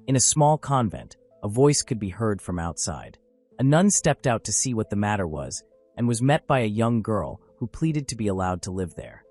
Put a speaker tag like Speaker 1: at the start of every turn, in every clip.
Speaker 1: In a small convent, a voice could be heard from outside. A nun stepped out to see what the matter was and was met by a young girl who pleaded to be allowed to live there.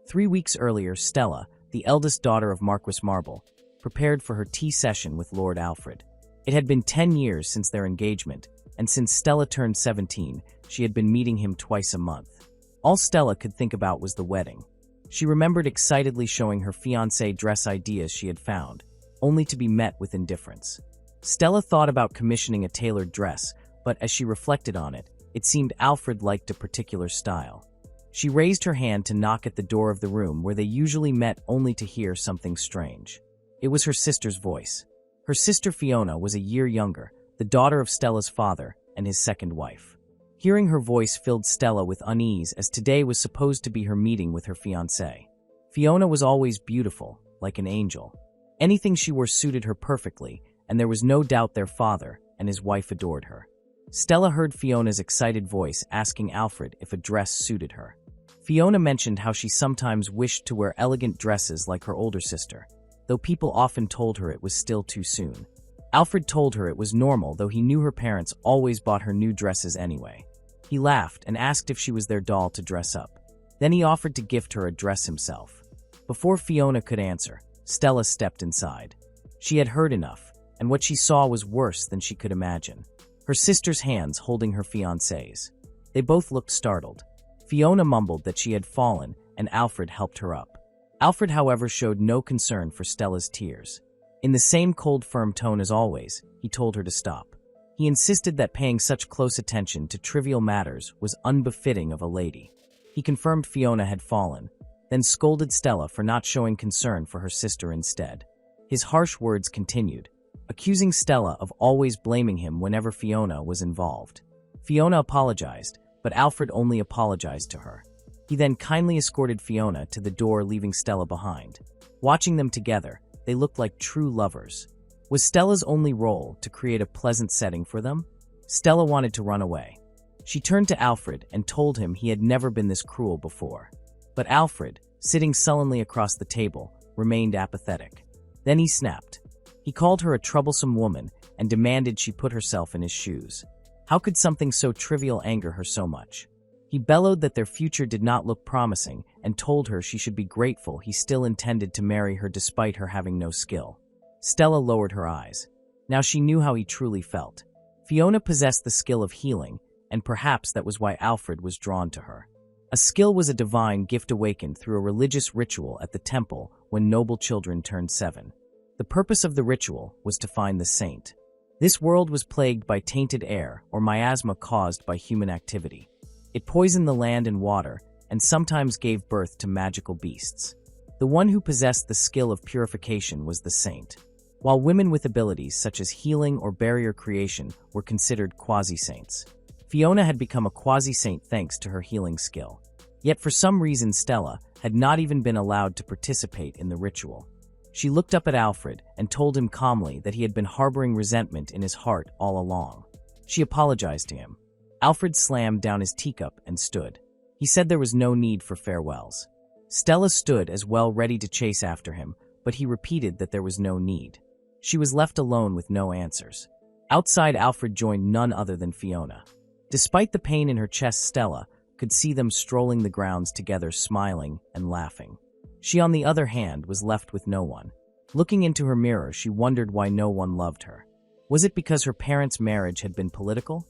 Speaker 1: 3 weeks earlier, Stella, the eldest daughter of Marquis Marble, prepared for her tea session with Lord Alfred. It had been 10 years since their engagement, and since Stella turned 17, she had been meeting him twice a month. All Stella could think about was the wedding. She remembered excitedly showing her fiancé dress ideas she had found, only to be met with indifference. Stella thought about commissioning a tailored dress, but as she reflected on it, it seemed Alfred liked a particular style. She raised her hand to knock at the door of the room where they usually met, only to hear something strange. It was her sister's voice. Her sister Fiona was a year younger, the daughter of Stella's father and his second wife. Hearing her voice filled Stella with unease, as today was supposed to be her meeting with her fiancé. Fiona was always beautiful, like an angel. Anything she wore suited her perfectly, and there was no doubt their father and his wife adored her. Stella heard Fiona's excited voice asking Alfred if a dress suited her. Fiona mentioned how she sometimes wished to wear elegant dresses like her older sister, though people often told her it was still too soon. Alfred told her it was normal, though he knew her parents always bought her new dresses anyway. He laughed and asked if she was their doll to dress up. Then he offered to gift her a dress himself. Before Fiona could answer, Stella stepped inside. She had heard enough, and what she saw was worse than she could imagine. Her sister's hands holding her fiancé's. They both looked startled. Fiona mumbled that she had fallen, and Alfred helped her up. Alfred, however, showed no concern for Stella's tears. In the same cold, firm tone as always, he told her to stop. He insisted that paying such close attention to trivial matters was unbefitting of a lady. He confirmed Fiona had fallen, then scolded Stella for not showing concern for her sister instead. His harsh words continued, accusing Stella of always blaming him whenever Fiona was involved. Fiona apologized, but Alfred only apologized to her. He then kindly escorted Fiona to the door, leaving Stella behind. Watching them together, they looked like true lovers. Was Stella's only role to create a pleasant setting for them? Stella wanted to run away. She turned to Alfred and told him he had never been this cruel before. But Alfred, sitting sullenly across the table, remained apathetic. Then he snapped. He called her a troublesome woman and demanded she put herself in his shoes. How could something so trivial anger her so much? He bellowed that their future did not look promising and told her she should be grateful he still intended to marry her despite her having no skill. Stella lowered her eyes. Now she knew how he truly felt. Fiona possessed the skill of healing, and perhaps that was why Alfred was drawn to her. A skill was a divine gift awakened through a religious ritual at the temple when noble children turned 7. The purpose of the ritual was to find the saint. This world was plagued by tainted air or miasma caused by human activity. It poisoned the land and water, and sometimes gave birth to magical beasts. The one who possessed the skill of purification was the saint, while women with abilities such as healing or barrier creation were considered quasi-saints. Fiona had become a quasi-saint thanks to her healing skill. Yet for some reason Stella had not even been allowed to participate in the ritual. She looked up at Alfred and told him calmly that he had been harboring resentment in his heart all along. She apologized to him. Alfred slammed down his teacup and stood. He said there was no need for farewells. Stella stood as well, ready to chase after him, but he repeated that there was no need. She was left alone with no answers. Outside, Alfred joined none other than Fiona. Despite the pain in her chest, Stella could see them strolling the grounds together, smiling and laughing. She, on the other hand, was left with no one. Looking into her mirror, she wondered why no one loved her. Was it because her parents' marriage had been political?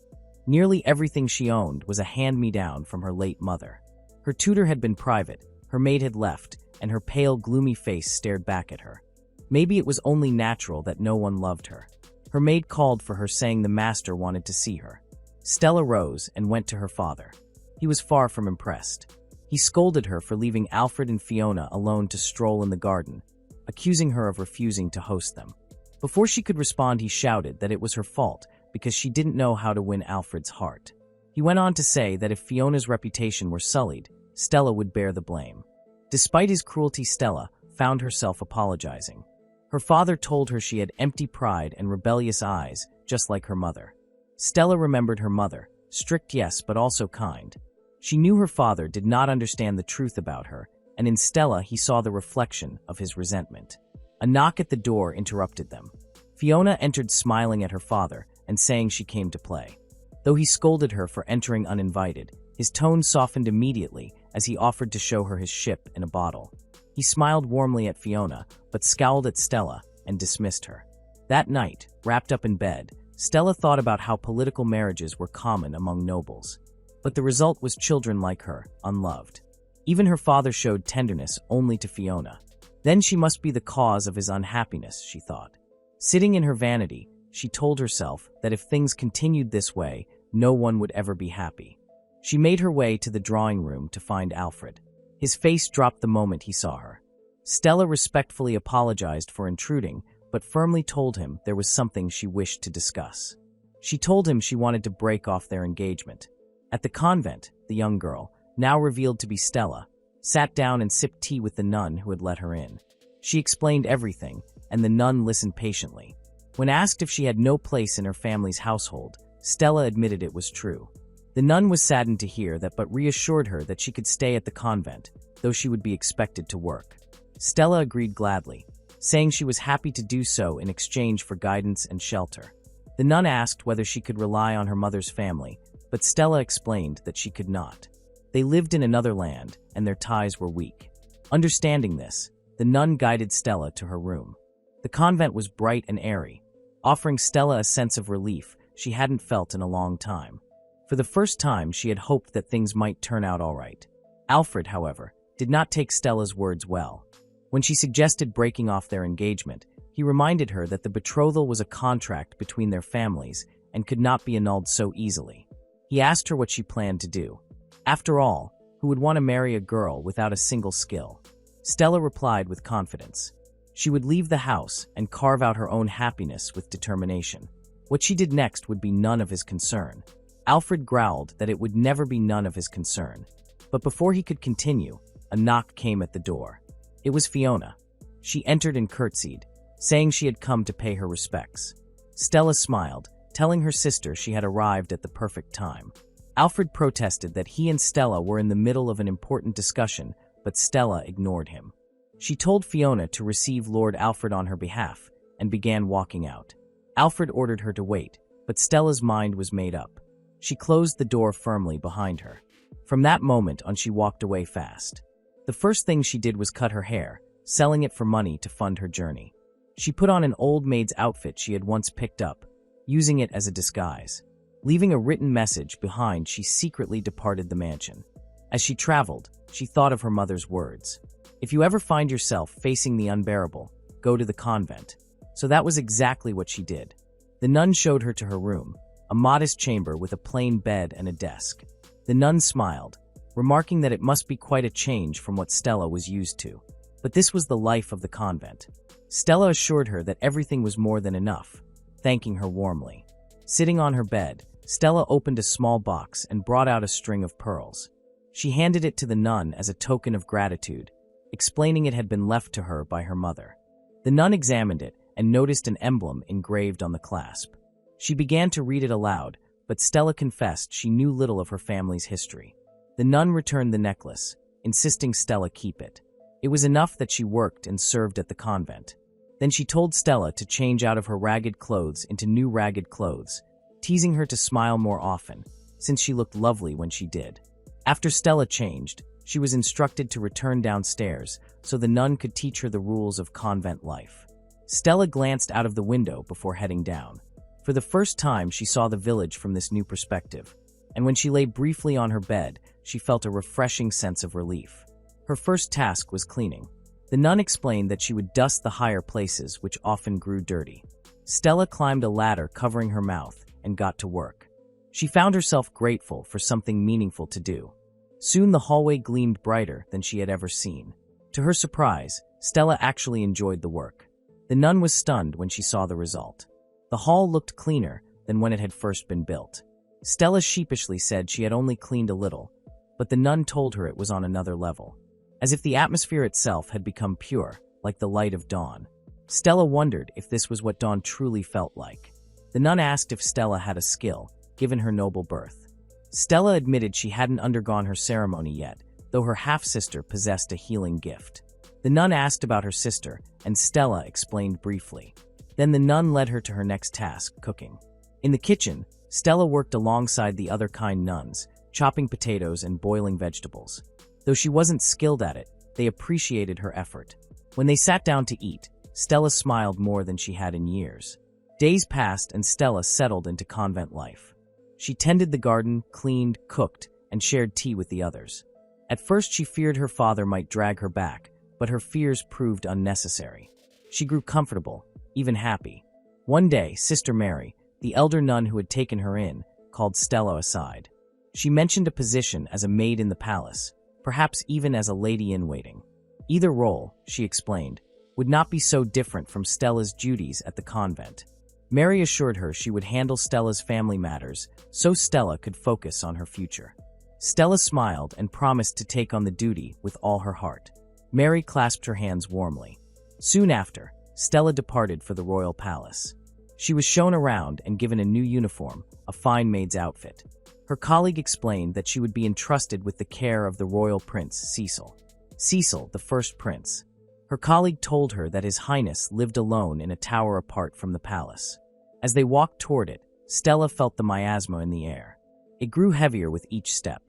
Speaker 1: Nearly everything she owned was a hand-me-down from her late mother. Her tutor had been private, her maid had left, and her pale, gloomy face stared back at her. Maybe it was only natural that no one loved her. Her maid called for her, saying the master wanted to see her. Stella rose and went to her father. He was far from impressed. He scolded her for leaving Alfred and Fiona alone to stroll in the garden, accusing her of refusing to host them. Before she could respond, he shouted that it was her fault because she didn't know how to win Alfred's heart. He went on to say that if Fiona's reputation were sullied, Stella would bear the blame. Despite his cruelty, Stella found herself apologizing. Her father told her she had empty pride and rebellious eyes, just like her mother. Stella remembered her mother, strict yes, but also kind. She knew her father did not understand the truth about her, and in Stella he saw the reflection of his resentment. A knock at the door interrupted them. Fiona entered smiling at her father and saying she came to play. Though he scolded her for entering uninvited, his tone softened immediately as he offered to show her his ship in a bottle. He smiled warmly at Fiona, but scowled at Stella and dismissed her. That night, wrapped up in bed, Stella thought about how political marriages were common among nobles. But the result was children like her, unloved. Even her father showed tenderness only to Fiona. Then she must be the cause of his unhappiness, she thought. Sitting in her vanity, she told herself that if things continued this way, no one would ever be happy. She made her way to the drawing room to find Alfred. His face dropped the moment he saw her. Stella respectfully apologized for intruding, but firmly told him there was something she wished to discuss. She told him she wanted to break off their engagement. At the convent, the young girl, now revealed to be Stella, sat down and sipped tea with the nun who had let her in. She explained everything, and the nun listened patiently. When asked if she had no place in her family's household, Stella admitted it was true. The nun was saddened to hear that but reassured her that she could stay at the convent, though she would be expected to work. Stella agreed gladly, saying she was happy to do so in exchange for guidance and shelter. The nun asked whether she could rely on her mother's family, but Stella explained that she could not. They lived in another land, and their ties were weak. Understanding this, the nun guided Stella to her room. The convent was bright and airy, offering Stella a sense of relief she hadn't felt in a long time. For the first time, she had hoped that things might turn out all right. Alfred, however, did not take Stella's words well. When she suggested breaking off their engagement, he reminded her that the betrothal was a contract between their families and could not be annulled so easily. He asked her what she planned to do. After all, who would want to marry a girl without a single skill? Stella replied with confidence. She would leave the house and carve out her own happiness with determination. What she did next would be none of his concern. Alfred growled that it would never be none of his concern. But before he could continue, a knock came at the door. It was Fiona. She entered and curtsied, saying she had come to pay her respects. Stella smiled, telling her sister she had arrived at the perfect time. Alfred protested that he and Stella were in the middle of an important discussion, but Stella ignored him. She told Fiona to receive Lord Alfred on her behalf and began walking out. Alfred ordered her to wait, but Stella's mind was made up. She closed the door firmly behind her. From that moment on, she walked away fast. The first thing she did was cut her hair, selling it for money to fund her journey. She put on an old maid's outfit she had once picked up, using it as a disguise. Leaving a written message behind, she secretly departed the mansion. As she traveled, she thought of her mother's words. If you ever find yourself facing the unbearable, go to the convent. So that was exactly what she did. The nun showed her to her room, a modest chamber with a plain bed and a desk. The nun smiled, remarking that it must be quite a change from what Stella was used to. But this was the life of the convent. Stella assured her that everything was more than enough, thanking her warmly. Sitting on her bed, Stella opened a small box and brought out a string of pearls. She handed it to the nun as a token of gratitude, explaining it had been left to her by her mother. The nun examined it and noticed an emblem engraved on the clasp. She began to read it aloud, but Stella confessed she knew little of her family's history. The nun returned the necklace, insisting Stella keep it. It was enough that she worked and served at the convent. Then she told Stella to change out of her ragged clothes into new ragged clothes, teasing her to smile more often, since she looked lovely when she did. After Stella changed, she was instructed to return downstairs so the nun could teach her the rules of convent life. Stella glanced out of the window before heading down. For the first time, she saw the village from this new perspective, and when she lay briefly on her bed, she felt a refreshing sense of relief. Her first task was cleaning. The nun explained that she would dust the higher places, which often grew dirty. Stella climbed a ladder covering her mouth and got to work. She found herself grateful for something meaningful to do. Soon the hallway gleamed brighter than she had ever seen. To her surprise, Stella actually enjoyed the work. The nun was stunned when she saw the result. The hall looked cleaner than when it had first been built. Stella sheepishly said she had only cleaned a little, but the nun told her it was on another level, as if the atmosphere itself had become pure, like the light of dawn. Stella wondered if this was what dawn truly felt like. The nun asked if Stella had a skill, given her noble birth. Stella admitted she hadn't undergone her ceremony yet, though her half-sister possessed a healing gift. The nun asked about her sister, and Stella explained briefly. Then the nun led her to her next task, cooking. In the kitchen, Stella worked alongside the other kind nuns, chopping potatoes and boiling vegetables. Though she wasn't skilled at it, they appreciated her effort. When they sat down to eat, Stella smiled more than she had in years. Days passed and Stella settled into convent life. She tended the garden, cleaned, cooked, and shared tea with the others. At first she feared her father might drag her back, but her fears proved unnecessary. She grew comfortable, even happy. One day, Sister Mary, the elder nun who had taken her in, called Stella aside. She mentioned a position as a maid in the palace, perhaps even as a lady-in-waiting. Either role, she explained, would not be so different from Stella's duties at the convent. Mary assured her she would handle Stella's family matters so Stella could focus on her future. Stella smiled and promised to take on the duty with all her heart. Mary clasped her hands warmly. Soon after, Stella departed for the royal palace. She was shown around and given a new uniform, a fine maid's outfit. Her colleague explained that she would be entrusted with the care of the royal prince, Cecil. Cecil, the first prince. Her colleague told her that His Highness lived alone in a tower apart from the palace. As they walked toward it, Stella felt the miasma in the air. It grew heavier with each step.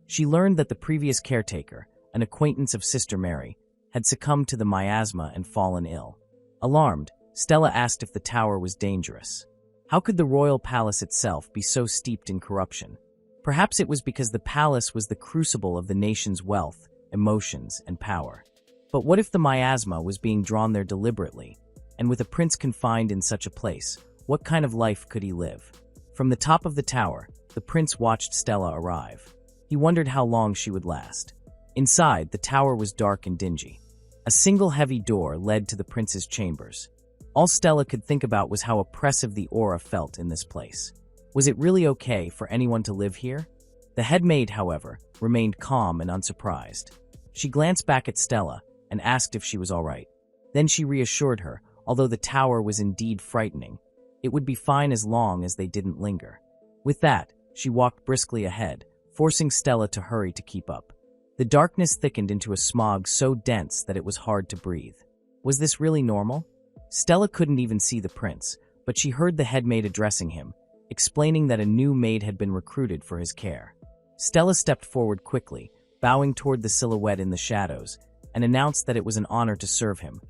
Speaker 1: She learned that the previous caretaker, an acquaintance of Sister Mary, had succumbed to the miasma and fallen ill. Alarmed, Stella asked if the tower was dangerous. How could the royal palace itself be so steeped in corruption? Perhaps it was because the palace was the crucible of the nation's wealth, emotions, and power. But what if the miasma was being drawn there deliberately? And with a prince confined in such a place, what kind of life could he live? From the top of the tower, the prince watched Stella arrive. He wondered how long she would last. Inside, the tower was dark and dingy. A single heavy door led to the prince's chambers. All Stella could think about was how oppressive the aura felt in this place. Was it really okay for anyone to live here? The head maid, however, remained calm and unsurprised. She glanced back at Stella and asked if she was all right. Then she reassured her, although the tower was indeed frightening, it would be fine as long as they didn't linger. With that, she walked briskly ahead, forcing Stella to hurry to keep up. The darkness thickened into a smog so dense that it was hard to breathe. Was this really normal? Stella couldn't even see the prince, but she heard the head maid addressing him, explaining that a new maid had been recruited for his care. Stella stepped forward quickly, bowing toward the silhouette in the shadows, and announced that it was an honor to serve him,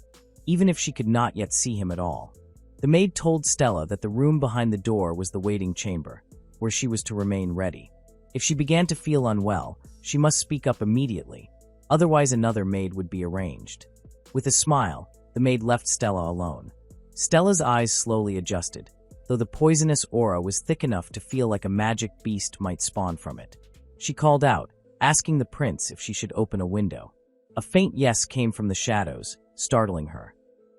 Speaker 1: even if she could not yet see him at all. The maid told Stella that the room behind the door was the waiting chamber, where she was to remain ready. If she began to feel unwell, she must speak up immediately, otherwise another maid would be arranged. With a smile, the maid left Stella alone. Stella's eyes slowly adjusted, though the poisonous aura was thick enough to feel like a magic beast might spawn from it. She called out, asking the prince if she should open a window. A faint yes came from the shadows, startling her.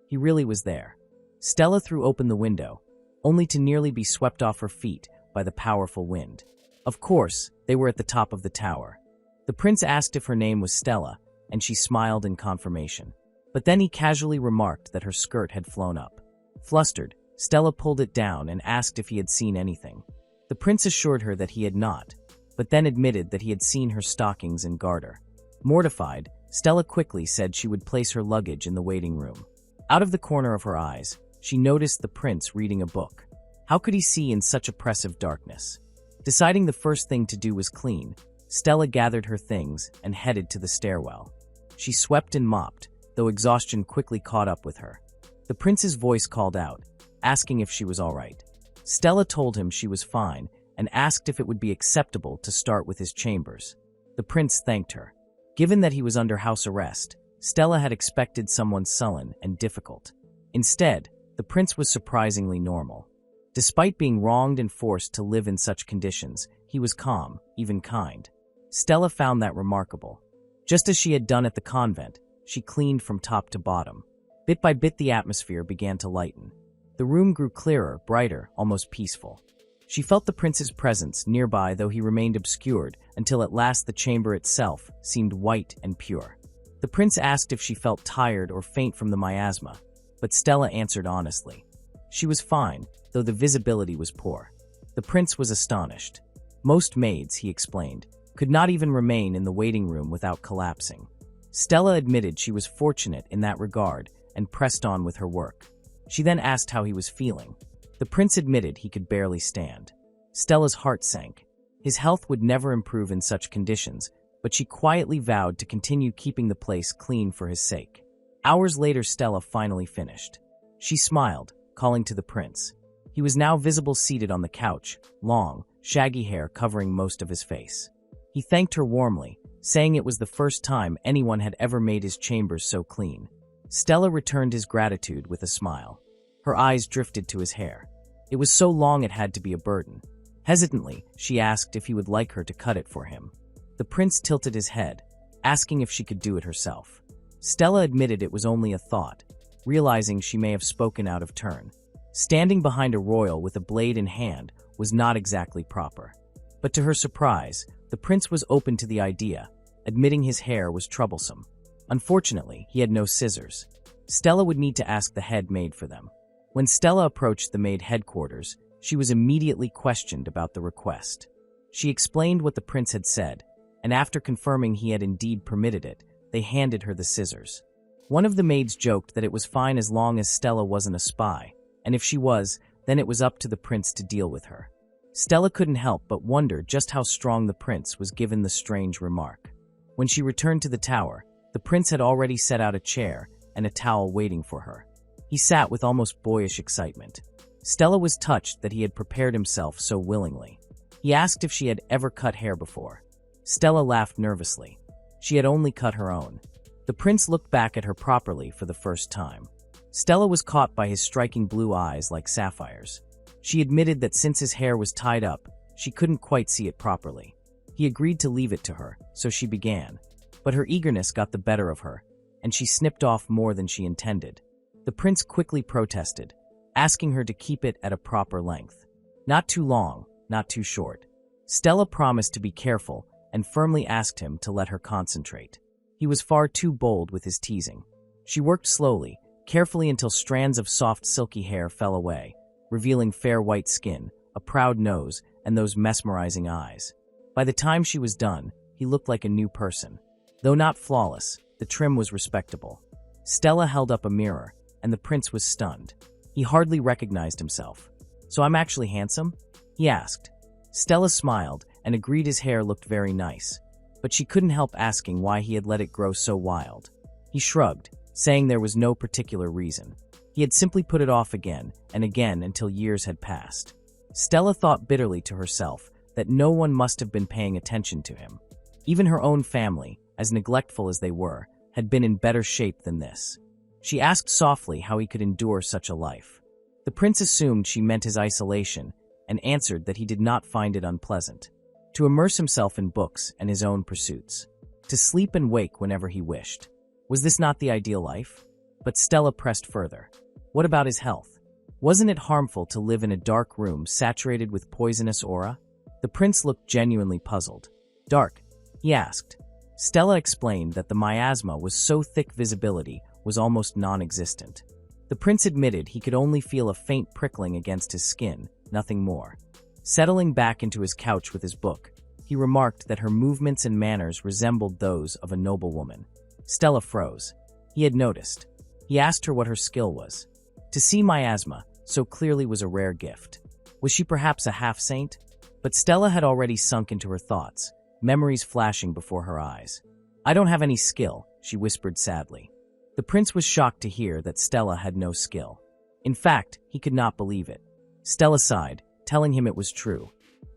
Speaker 1: He really was there. Stella threw open the window, only to nearly be swept off her feet by the powerful wind. Of course, they were at the top of the tower. The prince asked if her name was Stella, and she smiled in confirmation. But then he casually remarked that her skirt had flown up. Flustered, Stella pulled it down and asked if he had seen anything. The prince assured her that he had not, but then admitted that he had seen her stockings and garter. Mortified, Stella quickly said she would place her luggage in the waiting room. Out of the corner of her eyes, she noticed the prince reading a book. How could he see in such oppressive darkness? Deciding the first thing to do was clean, Stella gathered her things and headed to the stairwell. She swept and mopped, though exhaustion quickly caught up with her. The prince's voice called out, asking if she was all right. Stella told him she was fine and asked if it would be acceptable to start with his chambers. The prince thanked her. Given that he was under house arrest, Stella had expected someone sullen and difficult. Instead, the prince was surprisingly normal. Despite being wronged and forced to live in such conditions, he was calm, even kind. Stella found that remarkable. Just as she had done at the convent, she cleaned from top to bottom. Bit by bit, the atmosphere began to lighten. The room grew clearer, brighter, almost peaceful. She felt the prince's presence nearby, though he remained obscured, until at last the chamber itself seemed white and pure. The prince asked if she felt tired or faint from the miasma, but Stella answered honestly. She was fine, though the visibility was poor. The prince was astonished. Most maids, he explained, could not even remain in the waiting room without collapsing. Stella admitted she was fortunate in that regard and pressed on with her work. She then asked how he was feeling. The prince admitted he could barely stand. Stella's heart sank. His health would never improve in such conditions, but she quietly vowed to continue keeping the place clean for his sake. Hours later, Stella finally finished. She smiled, calling to the prince. He was now visible seated on the couch, long, shaggy hair covering most of his face. He thanked her warmly, saying it was the first time anyone had ever made his chambers so clean. Stella returned his gratitude with a smile. Her eyes drifted to his hair. It was so long it had to be a burden. Hesitantly, she asked if he would like her to cut it for him. The prince tilted his head, asking if she could do it herself. Stella admitted it was only a thought, realizing she may have spoken out of turn. Standing behind a royal with a blade in hand was not exactly proper. But to her surprise, the prince was open to the idea, admitting his hair was troublesome. Unfortunately, he had no scissors. Stella would need to ask the head maid for them. When Stella approached the maid headquarters, she was immediately questioned about the request. She explained what the prince had said, and after confirming he had indeed permitted it, they handed her the scissors. One of the maids joked that it was fine as long as Stella wasn't a spy, and if she was, then it was up to the prince to deal with her. Stella couldn't help but wonder just how strong the prince was given the strange remark. When she returned to the tower, the prince had already set out a chair and a towel waiting for her. He sat with almost boyish excitement. Stella was touched that he had prepared himself so willingly. He asked if she had ever cut hair before. Stella laughed nervously. She had only cut her own. The prince looked back at her properly for the first time. Stella was caught by his striking blue eyes like sapphires. She admitted that since his hair was tied up, she couldn't quite see it properly. He agreed to leave it to her, so she began. But her eagerness got the better of her, and she snipped off more than she intended. The prince quickly protested, asking her to keep it at a proper length. Not too long, not too short. Stella promised to be careful and firmly asked him to let her concentrate. He was far too bold with his teasing. She worked slowly, carefully until strands of soft silky hair fell away, revealing fair white skin, a proud nose, and those mesmerizing eyes. By the time she was done, he looked like a new person. Though not flawless, the trim was respectable. Stella held up a mirror, and the prince was stunned. He hardly recognized himself. "So I'm actually handsome?" he asked. Stella smiled and agreed his hair looked very nice, but she couldn't help asking why he had let it grow so wild. He shrugged, saying there was no particular reason. He had simply put it off again and again until years had passed. Stella thought bitterly to herself that no one must have been paying attention to him. Even her own family, as neglectful as they were, had been in better shape than this. She asked softly how he could endure such a life. The prince assumed she meant his isolation and answered that he did not find it unpleasant. To immerse himself in books and his own pursuits. To sleep and wake whenever he wished. Was this not the ideal life? But Stella pressed further. What about his health? Wasn't it harmful to live in a dark room saturated with poisonous aura? The prince looked genuinely puzzled. "Dark?" he asked. Stella explained that the miasma was so thick visibility was almost non-existent. The prince admitted he could only feel a faint prickling against his skin, nothing more. Settling back into his couch with his book, he remarked that her movements and manners resembled those of a noble woman. Stella froze. He had noticed. He asked her what her skill was. To see miasma so clearly was a rare gift. Was she perhaps a half-saint? But Stella had already sunk into her thoughts, memories flashing before her eyes. "I don't have any skill," she whispered sadly. The prince was shocked to hear that Stella had no skill. In fact, he could not believe it. Stella sighed, telling him it was true.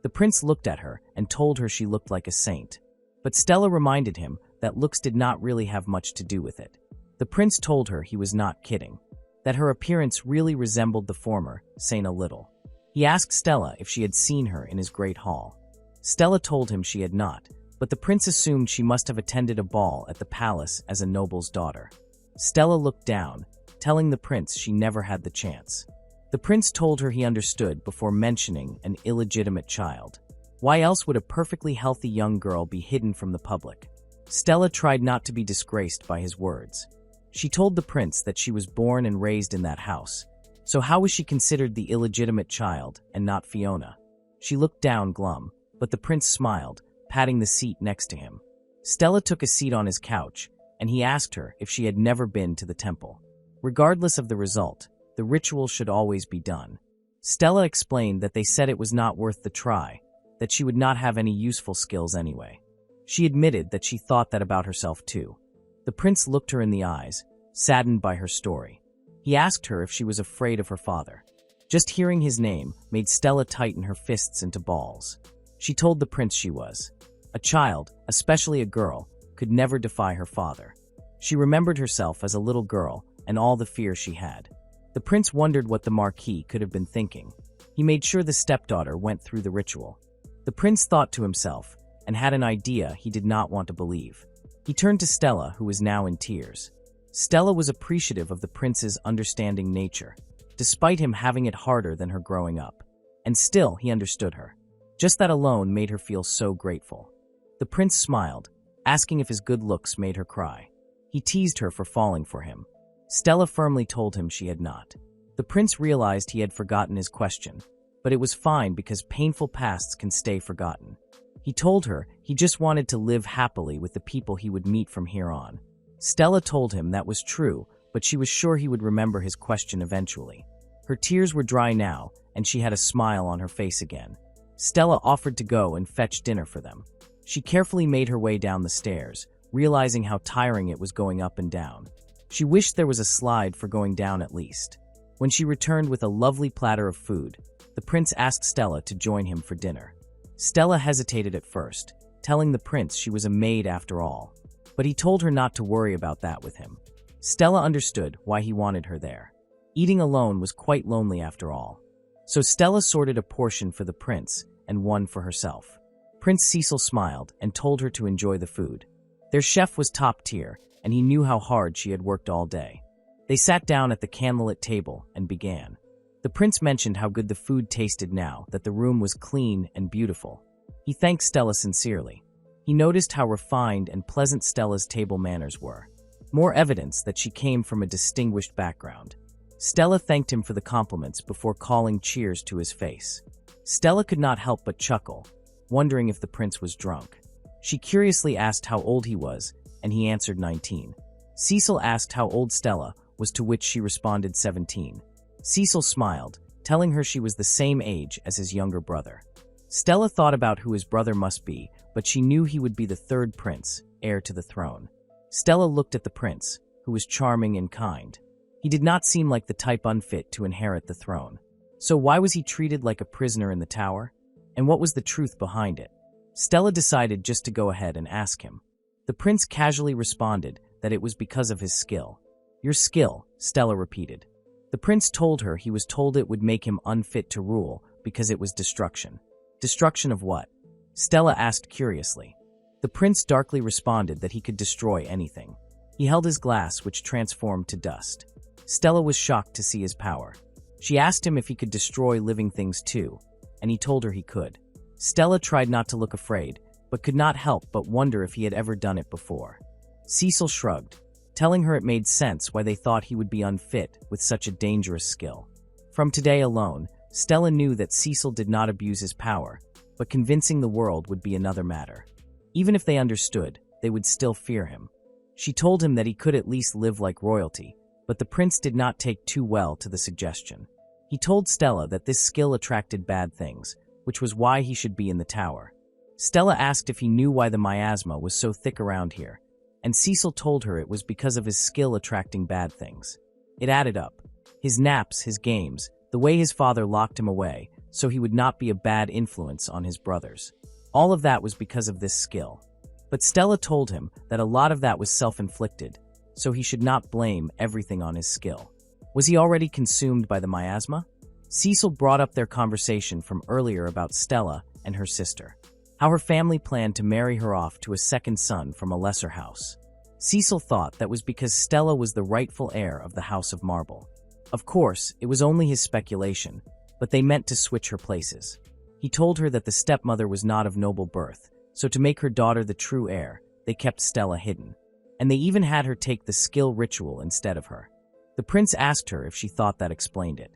Speaker 1: The prince looked at her and told her she looked like a saint. But Stella reminded him that looks did not really have much to do with it. The prince told her he was not kidding, that her appearance really resembled the former, Saint a little. He asked Stella if she had seen her in his great hall. Stella told him she had not, but the prince assumed she must have attended a ball at the palace as a noble's daughter. Stella looked down, telling the prince she never had the chance. The prince told her he understood before mentioning an illegitimate child. Why else would a perfectly healthy young girl be hidden from the public? Stella tried not to be disgraced by his words. She told the prince that she was born and raised in that house, so how was she considered the illegitimate child and not Fiona? She looked down glum, but the prince smiled, patting the seat next to him. Stella took a seat on his couch, and he asked her if she had never been to the temple. Regardless of the result, the ritual should always be done. Stella explained that they said it was not worth the try, that she would not have any useful skills anyway. She admitted that she thought that about herself too. The prince looked her in the eyes, saddened by her story. He asked her if she was afraid of her father. Just hearing his name made Stella tighten her fists into balls. She told the prince she was. A child, especially a girl, could never defy her father. She remembered herself as a little girl and all the fear she had. The prince wondered what the Marquis could have been thinking. He made sure the stepdaughter went through the ritual. The prince thought to himself and had an idea he did not want to believe. He turned to Stella, who was now in tears. Stella was appreciative of the prince's understanding nature, despite him having it harder than her growing up. And still, he understood her. Just that alone made her feel so grateful. The prince smiled, asking if his good looks made her cry. He teased her for falling for him. Stella firmly told him she had not. The prince realized he had forgotten his question, but it was fine because painful pasts can stay forgotten. He told her he just wanted to live happily with the people he would meet from here on. Stella told him that was true, but she was sure he would remember his question eventually. Her tears were dry now, and she had a smile on her face again. Stella offered to go and fetch dinner for them. She carefully made her way down the stairs, realizing how tiring it was going up and down. She wished there was a slide for going down at least. When she returned with a lovely platter of food, the prince asked Stella to join him for dinner. Stella hesitated at first, telling the prince she was a maid after all, but he told her not to worry about that with him. Stella understood why he wanted her there. Eating alone was quite lonely after all. So Stella sorted a portion for the prince and one for herself. Prince Cecil smiled and told her to enjoy the food. Their chef was top tier, and he knew how hard she had worked all day. They sat down at the candlelit table and began. The prince mentioned how good the food tasted now that the room was clean and beautiful. He thanked Stella sincerely. He noticed how refined and pleasant Stella's table manners were. More evidence that she came from a distinguished background. Stella thanked him for the compliments before calling cheers to his face. Stella could not help but chuckle, wondering if the prince was drunk. She curiously asked how old he was, and he answered 19. Cecil asked how old Stella was, to which she responded 17. Cecil smiled, telling her she was the same age as his younger brother. Stella thought about who his brother must be, but she knew he would be the third prince, heir to the throne. Stella looked at the prince, who was charming and kind. He did not seem like the type unfit to inherit the throne. So why was he treated like a prisoner in the tower? And what was the truth behind it? Stella decided just to go ahead and ask him. The prince casually responded that it was because of his skill. Your skill, Stella repeated. The prince told her he was told it would make him unfit to rule because it was destruction. Destruction of what? Stella asked curiously. The prince darkly responded that he could destroy anything. He held his glass, which transformed to dust. Stella was shocked to see his power. She asked him if he could destroy living things too, and he told her he could. Stella tried not to look afraid, but could not help but wonder if he had ever done it before. Cecil shrugged, telling her it made sense why they thought he would be unfit with such a dangerous skill. From today alone, Stella knew that Cecil did not abuse his power, but convincing the world would be another matter. Even if they understood, they would still fear him. She told him that he could at least live like royalty, but the prince did not take too well to the suggestion. He told Stella that this skill attracted bad things, which was why he should be in the tower. Stella asked if he knew why the miasma was so thick around here, and Cecil told her it was because of his skill attracting bad things. It added up. His naps, his games, the way his father locked him away, so he would not be a bad influence on his brothers. All of that was because of this skill. But Stella told him that a lot of that was self-inflicted, so he should not blame everything on his skill. Was he already consumed by the miasma? Cecil brought up their conversation from earlier about Stella and her sister. How her family planned to marry her off to a second son from a lesser house. Cecil thought that was because Stella was the rightful heir of the House of Marble. Of course, it was only his speculation, but they meant to switch her places. He told her that the stepmother was not of noble birth, so to make her daughter the true heir, they kept Stella hidden. And they even had her take the skill ritual instead of her. The prince asked her if she thought that explained it.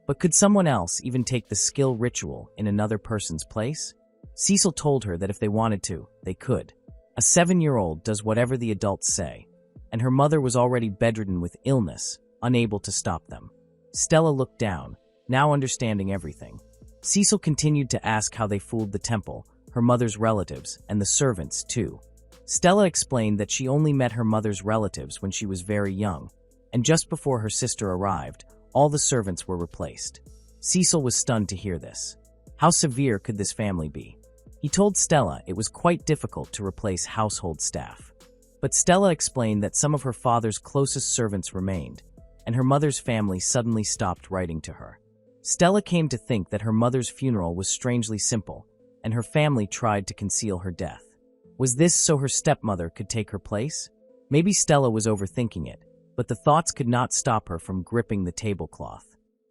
Speaker 1: But could someone else even take the skill ritual in another person's place? Cecil told her that if they wanted to, they could. A 7-year-old does whatever the adults say, and her mother was already bedridden with illness, unable to stop them. Stella looked down, now understanding everything. Cecil continued to ask how they fooled the temple, her mother's relatives, and the servants, too. Stella explained that she only met her mother's relatives when she was very young, and just before her sister arrived, all the servants were replaced. Cecil was stunned to hear this. How severe could this family be? He told Stella it was quite difficult to replace household staff. But Stella explained that some of her father's closest servants remained, and her mother's family suddenly stopped writing to her. Stella came to think that her mother's funeral was strangely simple, and her family tried to conceal her death. Was this so her stepmother could take her place? Maybe Stella was overthinking it, but the thoughts could not stop her from gripping the tablecloth.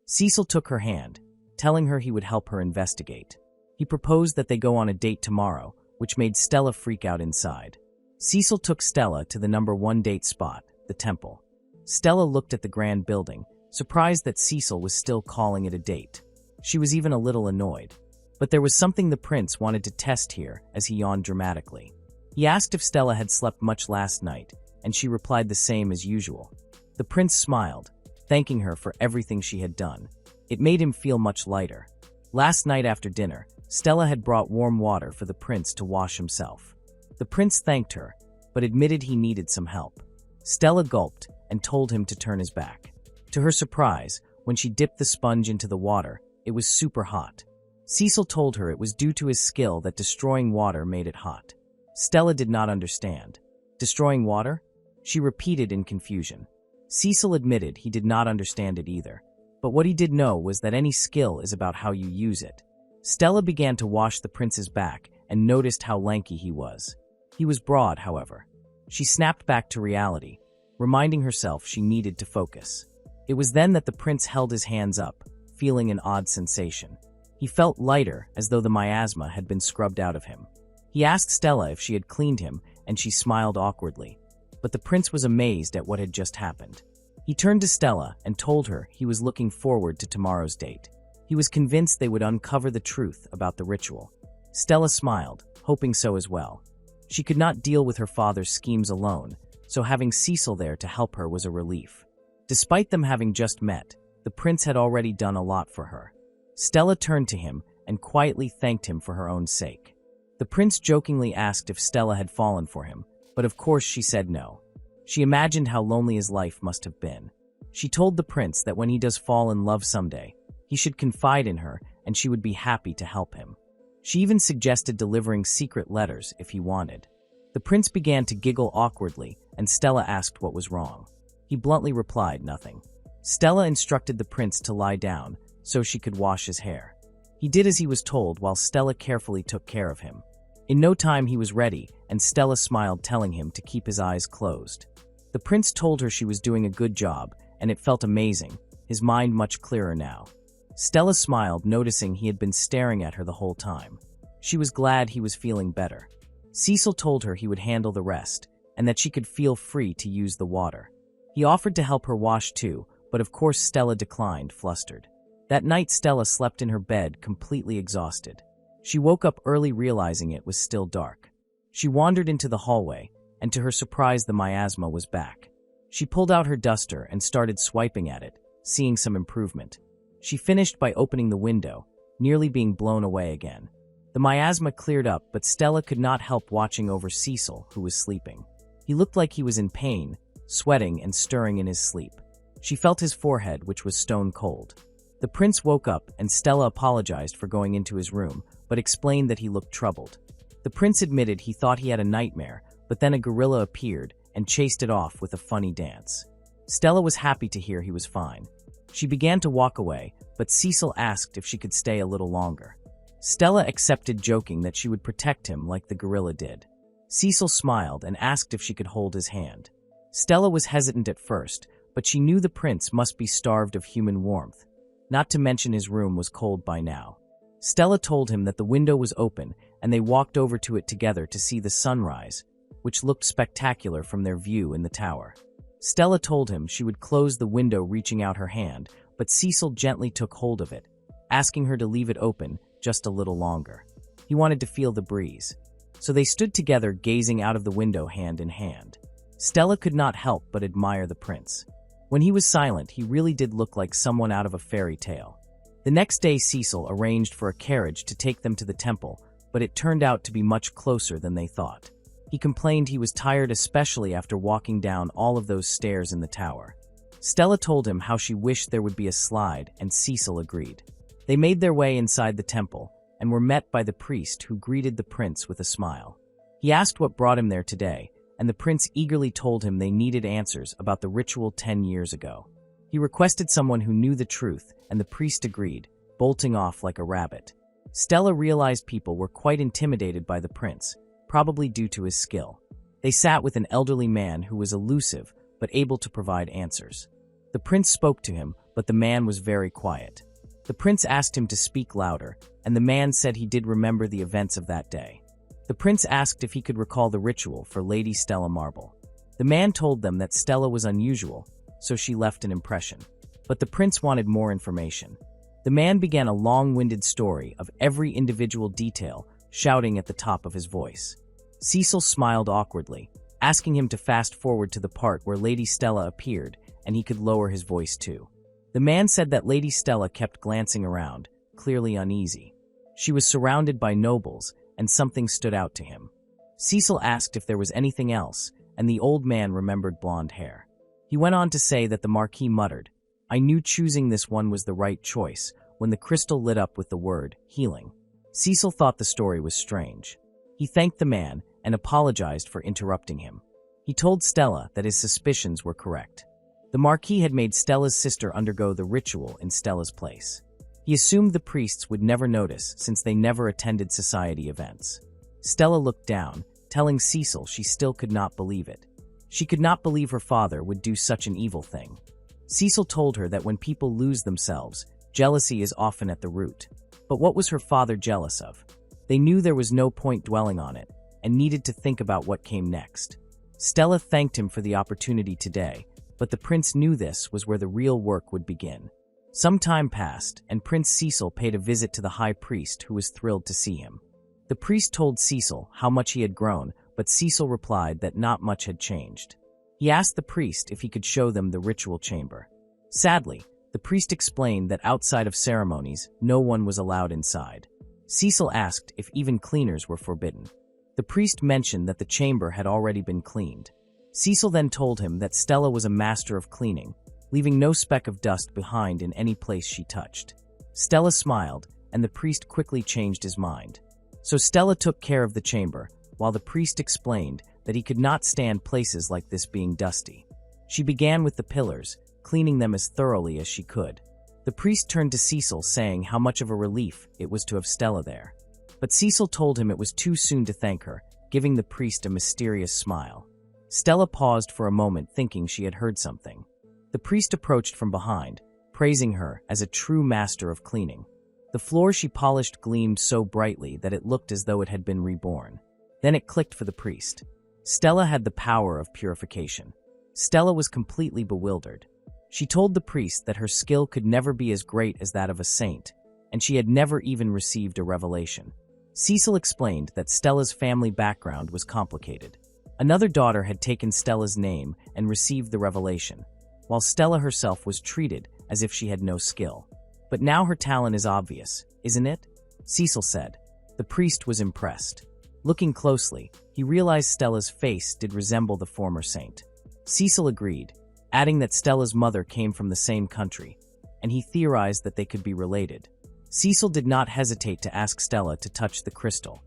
Speaker 1: Cecil took her hand, telling her he would help her investigate. He proposed that they go on a date tomorrow, which made Stella freak out inside. Cecil took Stella to the #1 date spot, the temple. Stella looked at the grand building, surprised that Cecil was still calling it a date. She was even a little annoyed. But there was something the prince wanted to test here as he yawned dramatically. He asked if Stella had slept much last night, and she replied the same as usual. The prince smiled, thanking her for everything she had done. It made him feel much lighter. Last night after dinner, Stella had brought warm water for the prince to wash himself. The prince thanked her, but admitted he needed some help. Stella gulped and told him to turn his back. To her surprise, when she dipped the sponge into the water, it was super hot. Cecil told her it was due to his skill that destroying water made it hot. Stella did not understand. Destroying water? She repeated in confusion. Cecil admitted he did not understand it either, but what he did know was that any skill is about how you use it. Stella began to wash the prince's back and noticed how lanky he was. He was broad, however. She snapped back to reality, reminding herself she needed to focus. It was then that the prince held his hands up, feeling an odd sensation. He felt lighter, as though the miasma had been scrubbed out of him. He asked Stella if she had cleaned him, and she smiled awkwardly. But the prince was amazed at what had just happened. He turned to Stella and told her he was looking forward to tomorrow's date. He was convinced they would uncover the truth about the ritual. Stella smiled, hoping so as well. She could not deal with her father's schemes alone, so having Cecil there to help her was a relief. Despite them having just met, the prince had already done a lot for her. Stella turned to him and quietly thanked him for her own sake. The prince jokingly asked if Stella had fallen for him, but of course she said no. She imagined how lonely his life must have been. She told the prince that when he does fall in love someday, he should confide in her and she would be happy to help him. She even suggested delivering secret letters if he wanted. The prince began to giggle awkwardly, and Stella asked what was wrong. He bluntly replied nothing. Stella instructed the prince to lie down so she could wash his hair. He did as he was told while Stella carefully took care of him. In no time he was ready, and Stella smiled, telling him to keep his eyes closed. The prince told her she was doing a good job, and it felt amazing, his mind much clearer now. Stella smiled, noticing he had been staring at her the whole time. She was glad he was feeling better. Cecil told her he would handle the rest, and that she could feel free to use the water. He offered to help her wash too, but of course Stella declined, flustered. That night Stella slept in her bed, completely exhausted. She woke up early, realizing it was still dark. She wandered into the hallway, and to her surprise the miasma was back. She pulled out her duster and started swiping at it, seeing some improvement. She finished by opening the window, nearly being blown away again. The miasma cleared up, but Stella could not help watching over Cecil, who was sleeping. He looked like he was in pain, sweating and stirring in his sleep. She felt his forehead, which was stone cold. The prince woke up, and Stella apologized for going into his room, but explained that he looked troubled. The prince admitted he thought he had a nightmare, but then a gorilla appeared and chased it off with a funny dance. Stella was happy to hear he was fine. She began to walk away, but Cecil asked if she could stay a little longer. Stella accepted, joking that she would protect him like the gorilla did. Cecil smiled and asked if she could hold his hand. Stella was hesitant at first, but she knew the prince must be starved of human warmth, not to mention his room was cold by now. Stella told him that the window was open, and they walked over to it together to see the sunrise, which looked spectacular from their view in the tower. Stella told him she would close the window, reaching out her hand, but Cecil gently took hold of it, asking her to leave it open just a little longer. He wanted to feel the breeze. So they stood together, gazing out of the window hand in hand. Stella could not help but admire the prince. When he was silent, he really did look like someone out of a fairy tale. The next day, Cecil arranged for a carriage to take them to the temple, but it turned out to be much closer than they thought. He complained he was tired, especially after walking down all of those stairs in the tower. Stella told him how she wished there would be a slide, and Cecil agreed. They made their way inside the temple and were met by the priest, who greeted the prince with a smile. He asked what brought him there today, and the prince eagerly told him they needed answers about the ritual 10 years ago. He requested someone who knew the truth, and the priest agreed, bolting off like a rabbit. Stella realized people were quite intimidated by the prince, probably due to his skill. They sat with an elderly man who was elusive but able to provide answers. The prince spoke to him, but the man was very quiet. The prince asked him to speak louder, and the man said he did remember the events of that day. The prince asked if he could recall the ritual for Lady Stella Marble. The man told them that Stella was unusual, so she left an impression. But the prince wanted more information. The man began a long-winded story of every individual detail, shouting at the top of his voice. Cecil smiled awkwardly, asking him to fast forward to the part where Lady Stella appeared, and he could lower his voice too. The man said that Lady Stella kept glancing around, clearly uneasy. She was surrounded by nobles, and something stood out to him. Cecil asked if there was anything else, and the old man remembered blonde hair. He went on to say that the Marquis muttered, "I knew choosing this one was the right choice," when the crystal lit up with the word, healing. Cecil thought the story was strange. He thanked the man and apologized for interrupting him. He told Stella that his suspicions were correct. The Marquis had made Stella's sister undergo the ritual in Stella's place. He assumed the priests would never notice since they never attended society events. Stella looked down, telling Cecil she still could not believe it. She could not believe her father would do such an evil thing. Cecil told her that when people lose themselves, jealousy is often at the root. But what was her father jealous of? They knew there was no point dwelling on it, and needed to think about what came next. Stella thanked him for the opportunity today, but the prince knew this was where the real work would begin. Some time passed, and Prince Cecil paid a visit to the high priest, who was thrilled to see him. The priest told Cecil how much he had grown, but Cecil replied that not much had changed. He asked the priest if he could show them the ritual chamber. Sadly, the priest explained that outside of ceremonies, no one was allowed inside. Cecil asked if even cleaners were forbidden. The priest mentioned that the chamber had already been cleaned. Cecil then told him that Stella was a master of cleaning, leaving no speck of dust behind in any place she touched. Stella smiled, and the priest quickly changed his mind. So Stella took care of the chamber, while the priest explained that he could not stand places like this being dusty. She began with the pillars, cleaning them as thoroughly as she could. The priest turned to Cecil, saying how much of a relief it was to have Stella there. But Cecil told him it was too soon to thank her, giving the priest a mysterious smile. Stella paused for a moment, thinking she had heard something. The priest approached from behind, praising her as a true master of cleaning. The floor she polished gleamed so brightly that it looked as though it had been reborn. Then it clicked for the priest. Stella had the power of purification. Stella was completely bewildered. She told the priest that her skill could never be as great as that of a saint, and she had never even received a revelation. Cecil explained that Stella's family background was complicated. Another daughter had taken Stella's name and received the revelation, while Stella herself was treated as if she had no skill. But now her talent is obvious, isn't it? Cecil said. The priest was impressed. Looking closely, he realized Stella's face did resemble the former saint. Cecil agreed, adding that Stella's mother came from the same country, and he theorized that they could be related. Cecil did not hesitate to ask Stella to touch the crystal,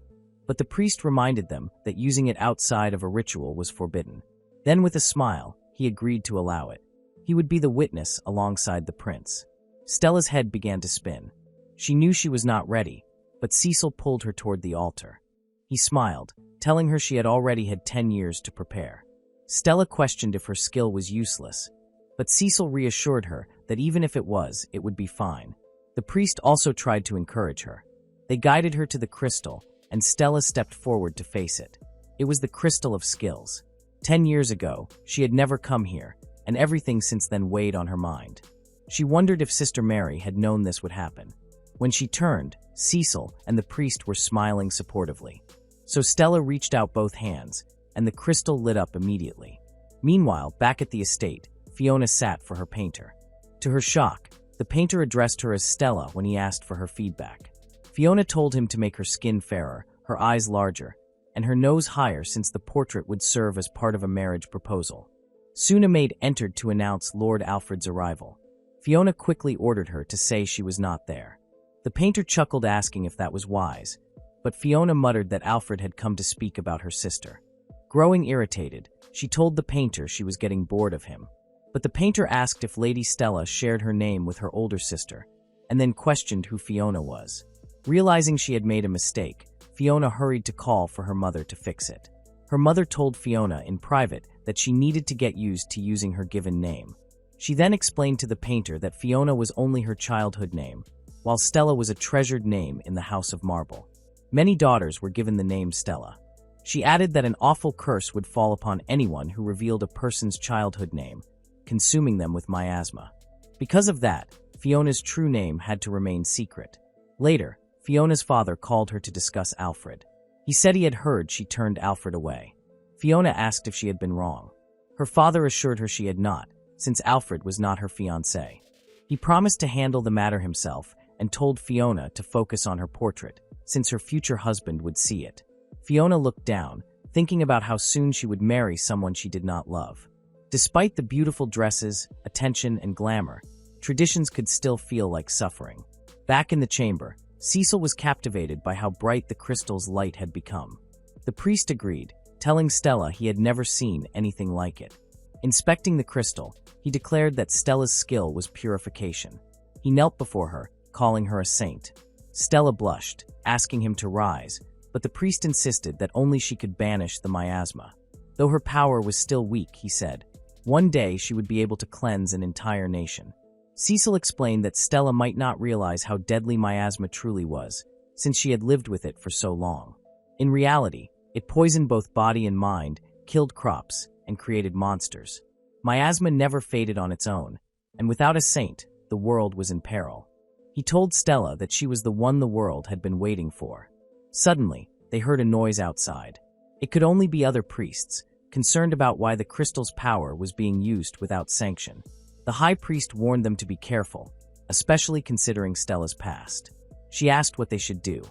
Speaker 1: but the priest reminded them that using it outside of a ritual was forbidden. Then with a smile, he agreed to allow it. He would be the witness alongside the prince. Stella's head began to spin. She knew she was not ready, but Cecil pulled her toward the altar. He smiled, telling her she had already had 10 years to prepare. Stella questioned if her skill was useless, but Cecil reassured her that even if it was, it would be fine. The priest also tried to encourage her. They guided her to the crystal, and Stella stepped forward to face it. It was the crystal of skills. 10 years ago, she had never come here, and everything since then weighed on her mind. She wondered if Sister Mary had known this would happen. When she turned, Cecil and the priest were smiling supportively. So Stella reached out both hands, and the crystal lit up immediately. Meanwhile, back at the estate, Fiona sat for her painter. To her shock, the painter addressed her as Stella when he asked for her feedback. Fiona told him to make her skin fairer, her eyes larger, and her nose higher since the portrait would serve as part of a marriage proposal. Soon a maid entered to announce Lord Alfred's arrival. Fiona quickly ordered her to say she was not there. The painter chuckled, asking if that was wise, but Fiona muttered that Alfred had come to speak about her sister. Growing irritated, she told the painter she was getting bored of him. But the painter asked if Lady Stella shared her name with her older sister, and then questioned who Fiona was. Realizing she had made a mistake, Fiona hurried to call for her mother to fix it. Her mother told Fiona in private that she needed to get used to using her given name. She then explained to the painter that Fiona was only her childhood name, while Stella was a treasured name in the House of Marble. Many daughters were given the name Stella. She added that an awful curse would fall upon anyone who revealed a person's childhood name, consuming them with miasma. Because of that, Fiona's true name had to remain secret. Later, Fiona's father called her to discuss Alfred. He said he had heard she turned Alfred away. Fiona asked if she had been wrong. Her father assured her she had not, since Alfred was not her fiancé. He promised to handle the matter himself and told Fiona to focus on her portrait, since her future husband would see it. Fiona looked down, thinking about how soon she would marry someone she did not love. Despite the beautiful dresses, attention, and glamour, traditions could still feel like suffering. Back in the chamber, Cecil was captivated by how bright the crystal's light had become. The priest agreed, telling Stella he had never seen anything like it. Inspecting the crystal, he declared that Stella's skill was purification. He knelt before her, calling her a saint. Stella blushed, asking him to rise, but the priest insisted that only she could banish the miasma. Though her power was still weak, he said, one day she would be able to cleanse an entire nation. Cecil explained that Stella might not realize how deadly miasma truly was, since she had lived with it for so long. In reality, it poisoned both body and mind, killed crops, and created monsters. Miasma never faded on its own, and without a saint, the world was in peril. He told Stella that she was the one the world had been waiting for. Suddenly, they heard a noise outside. It could only be other priests, concerned about why the crystal's power was being used without sanction. The high priest warned them to be careful, especially considering Stella's past. She asked what they should do.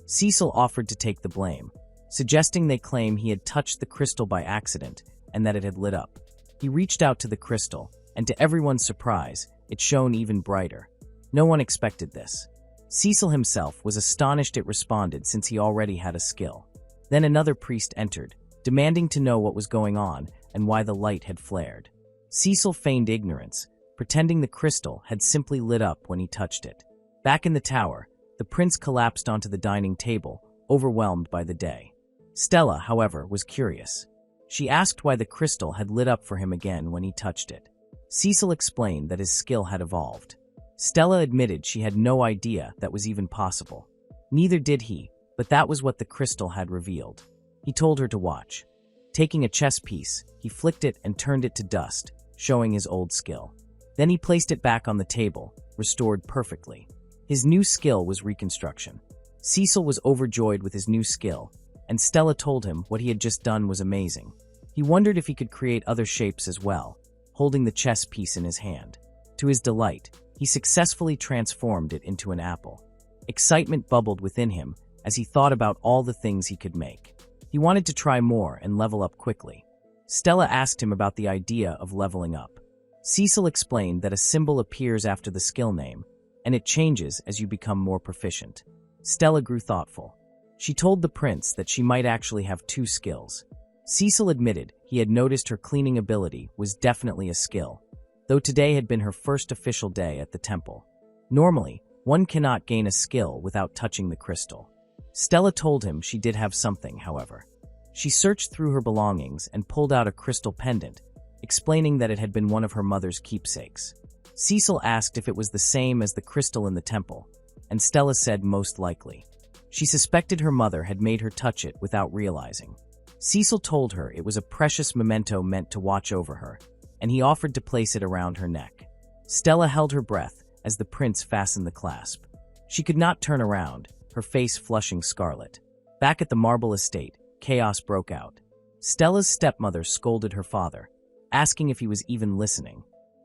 Speaker 1: Cecil offered to take the blame, suggesting they claim he had touched the crystal by accident and that it had lit up. He reached out to the crystal, and to everyone's surprise, it shone even brighter. No one expected this. Cecil himself was astonished it responded since he already had a skill. Then another priest entered, demanding to know what was going on and why the light had flared. Cecil feigned ignorance, pretending the crystal had simply lit up when he touched it. Back in the tower, the prince collapsed onto the dining table, overwhelmed by the day. Stella, however, was curious. She asked why the crystal had lit up for him again when he touched it. Cecil explained that his skill had evolved. Stella admitted she had no idea that was even possible. Neither did he, but that was what the crystal had revealed. He told her to watch. Taking a chess piece, he flicked it and turned it to dust, showing his old skill. Then he placed it back on the table, restored perfectly. His new skill was reconstruction. Cecil was overjoyed with his new skill, and Stella told him what he had just done was amazing. He wondered if he could create other shapes as well, holding the chess piece in his hand. To his delight, he successfully transformed it into an apple. Excitement bubbled within him as he thought about all the things he could make. He wanted to try more and level up quickly. Stella asked him about the idea of leveling up. Cecil explained that a symbol appears after the skill name, and it changes as you become more proficient. Stella grew thoughtful. She told the prince that she might actually have two skills. Cecil admitted he had noticed her cleaning ability was definitely a skill, though today had been her first official day at the temple. Normally, one cannot gain a skill without touching the crystal. Stella told him she did have something, however. She searched through her belongings and pulled out a crystal pendant, explaining that it had been one of her mother's keepsakes. Cecil asked if it was the same as the crystal in the temple, and Stella said most likely. She suspected her mother had made her touch it without realizing. Cecil told her it was a precious memento meant to watch over her, and he offered to place it around her neck. Stella held her breath as the prince fastened the clasp. She could not turn around, her face flushing scarlet. Back at the marble estate, chaos broke out. Stella's stepmother scolded her father, asking if he was even listening.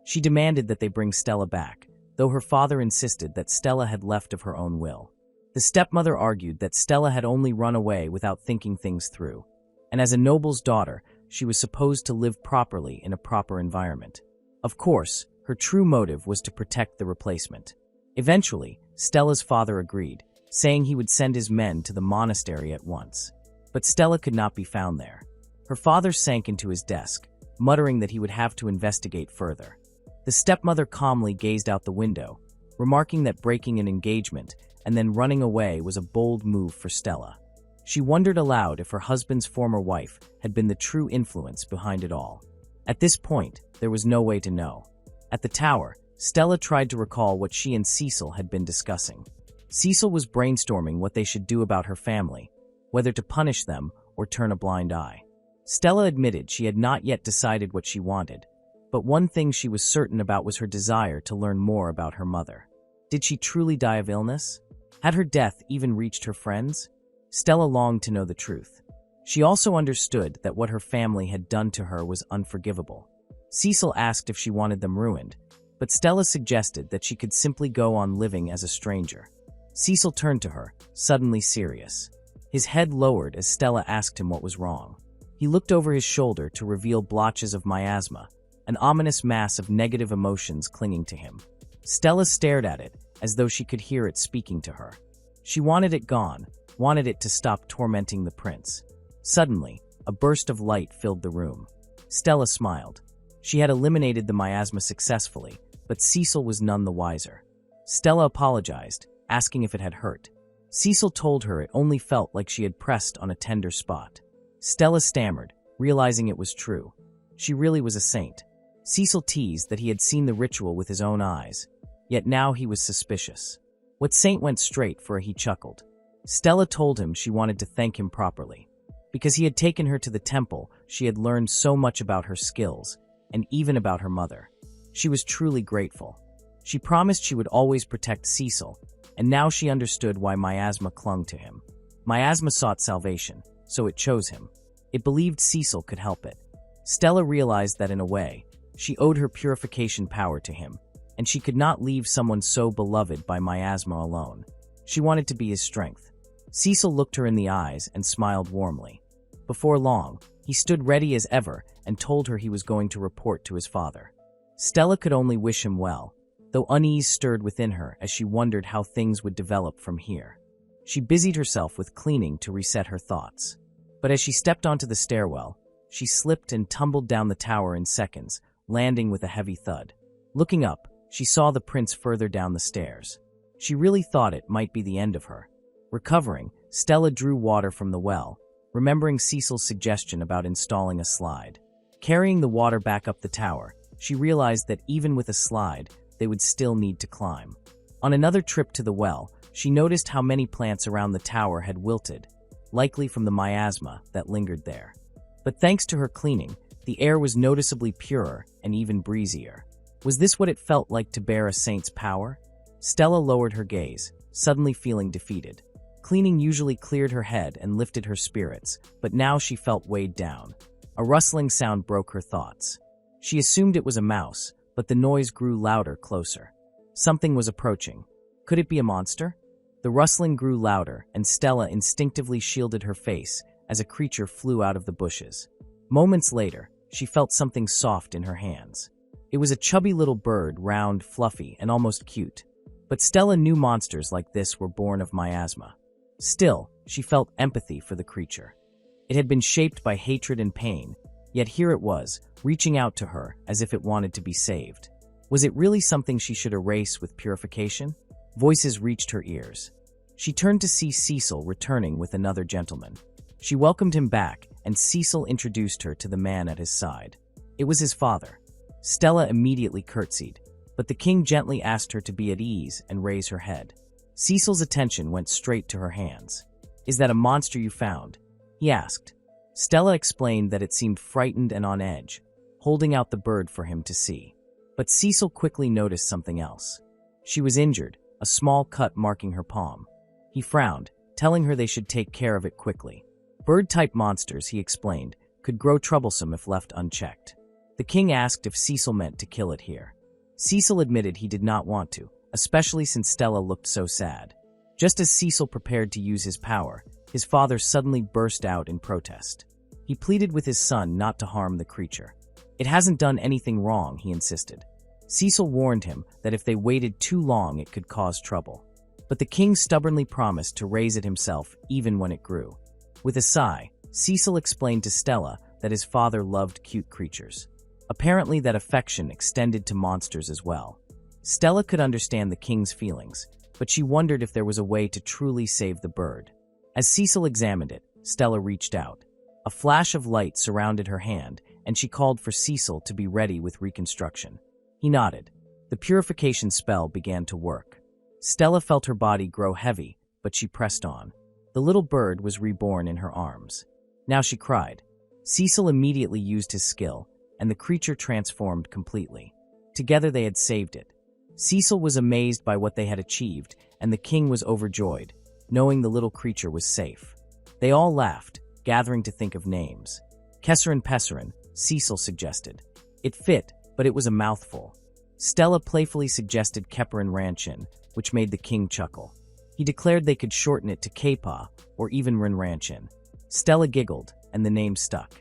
Speaker 1: She demanded that they bring Stella back, though her father insisted that Stella had left of her own will. The stepmother argued that Stella had only run away without thinking things through, and as a noble's daughter, she was supposed to live properly in a proper environment. Of course, her true motive was to protect the replacement. Eventually, Stella's father agreed, saying he would send his men to the monastery at once. But Stella could not be found there. Her father sank into his desk, muttering that he would have to investigate further. The stepmother calmly gazed out the window, remarking that breaking an engagement and then running away was a bold move for Stella. She wondered aloud if her husband's former wife had been the true influence behind it all. At this point, there was no way to know. At the tower, Stella tried to recall what she and Cecil had been discussing. Cecil was brainstorming what they should do about her family, whether to punish them or turn a blind eye. Stella admitted she had not yet decided what she wanted, but one thing she was certain about was her desire to learn more about her mother. Did she truly die of illness? Had her death even reached her friends? Stella longed to know the truth. She also understood that what her family had done to her was unforgivable. Cecil asked if she wanted them ruined, but Stella suggested that she could simply go on living as a stranger. Cecil turned to her, suddenly serious. His head lowered as Stella asked him what was wrong. He looked over his shoulder to reveal blotches of miasma, an ominous mass of negative emotions clinging to him. Stella stared at it, as though she could hear it speaking to her. She wanted it gone, wanted it to stop tormenting the prince. Suddenly, a burst of light filled the room. Stella smiled. She had eliminated the miasma successfully, but Cecil was none the wiser. Stella apologized, asking if it had hurt. Cecil told her it only felt like she had pressed on a tender spot. Stella stammered, realizing it was true. She really was a saint. Cecil teased that he had seen the ritual with his own eyes, yet now he was suspicious. What saint went straight for, he chuckled. Stella told him she wanted to thank him properly. Because he had taken her to the temple, she had learned so much about her skills, and even about her mother. She was truly grateful. She promised she would always protect Cecil, and now she understood why miasma clung to him. Miasma sought salvation, so it chose him. It believed Cecil could help it. Stella realized that in a way, she owed her purification power to him, and she could not leave someone so beloved by miasma alone. She wanted to be his strength. Cecil looked her in the eyes and smiled warmly. Before long, he stood ready as ever and told her he was going to report to his father. Stella could only wish him well, though unease stirred within her as she wondered how things would develop from here. She busied herself with cleaning to reset her thoughts. But as she stepped onto the stairwell, she slipped and tumbled down the tower in seconds, landing with a heavy thud. Looking up, she saw the prince further down the stairs. She really thought it might be the end of her. Recovering, Stella drew water from the well, remembering Cecil's suggestion about installing a slide. Carrying the water back up the tower, she realized that even with a slide, they would still need to climb. On another trip to the well, she noticed how many plants around the tower had wilted, likely from the miasma that lingered there. But thanks to her cleaning, the air was noticeably purer and even breezier. Was this what it felt like to bear a saint's power? Stella lowered her gaze, suddenly feeling defeated. Cleaning usually cleared her head and lifted her spirits, but now she felt weighed down. A rustling sound broke her thoughts. She assumed it was a mouse, but the noise grew louder closer. Something was approaching. Could it be a monster? The rustling grew louder, and Stella instinctively shielded her face as a creature flew out of the bushes. Moments later, she felt something soft in her hands. It was a chubby little bird, round, fluffy, and almost cute. But Stella knew monsters like this were born of miasma. Still, she felt empathy for the creature. It had been shaped by hatred and pain, yet here it was, reaching out to her as if it wanted to be saved. Was it really something she should erase with purification? Voices reached her ears. She turned to see Cecil returning with another gentleman. She welcomed him back, and Cecil introduced her to the man at his side. It was his father. Stella immediately curtsied, but the king gently asked her to be at ease and raise her head. Cecil's attention went straight to her hands. "Is that a monster you found?" he asked. Stella explained that it seemed frightened and on edge, holding out the bird for him to see. But Cecil quickly noticed something else. She was injured, a small cut marking her palm. He frowned, telling her they should take care of it quickly. Bird-type monsters, he explained, could grow troublesome if left unchecked. The king asked if Cecil meant to kill it here. Cecil admitted he did not want to, especially since Stella looked so sad. Just as Cecil prepared to use his power, his father suddenly burst out in protest. He pleaded with his son not to harm the creature. It hasn't done anything wrong, he insisted. Cecil warned him that if they waited too long it could cause trouble. But the king stubbornly promised to raise it himself even when it grew. With a sigh, Cecil explained to Stella that his father loved cute creatures. Apparently that affection extended to monsters as well. Stella could understand the king's feelings, but she wondered if there was a way to truly save the bird. As Cecil examined it, Stella reached out. A flash of light surrounded her hand, and she called for Cecil to be ready with reconstruction. He nodded. The purification spell began to work. Stella felt her body grow heavy, but she pressed on. The little bird was reborn in her arms. Now she cried. Cecil immediately used his skill, and the creature transformed completely. Together they had saved it. Cecil was amazed by what they had achieved, and the king was overjoyed, knowing the little creature was safe. They all laughed, gathering to think of names. Kesserin Pesserin, Cecil suggested. It fit, but it was a mouthful. Stella playfully suggested Kepperin Ranchin, which made the king chuckle. He declared they could shorten it to Kpa, or even Rin Ranchin. Stella giggled, and the name stuck.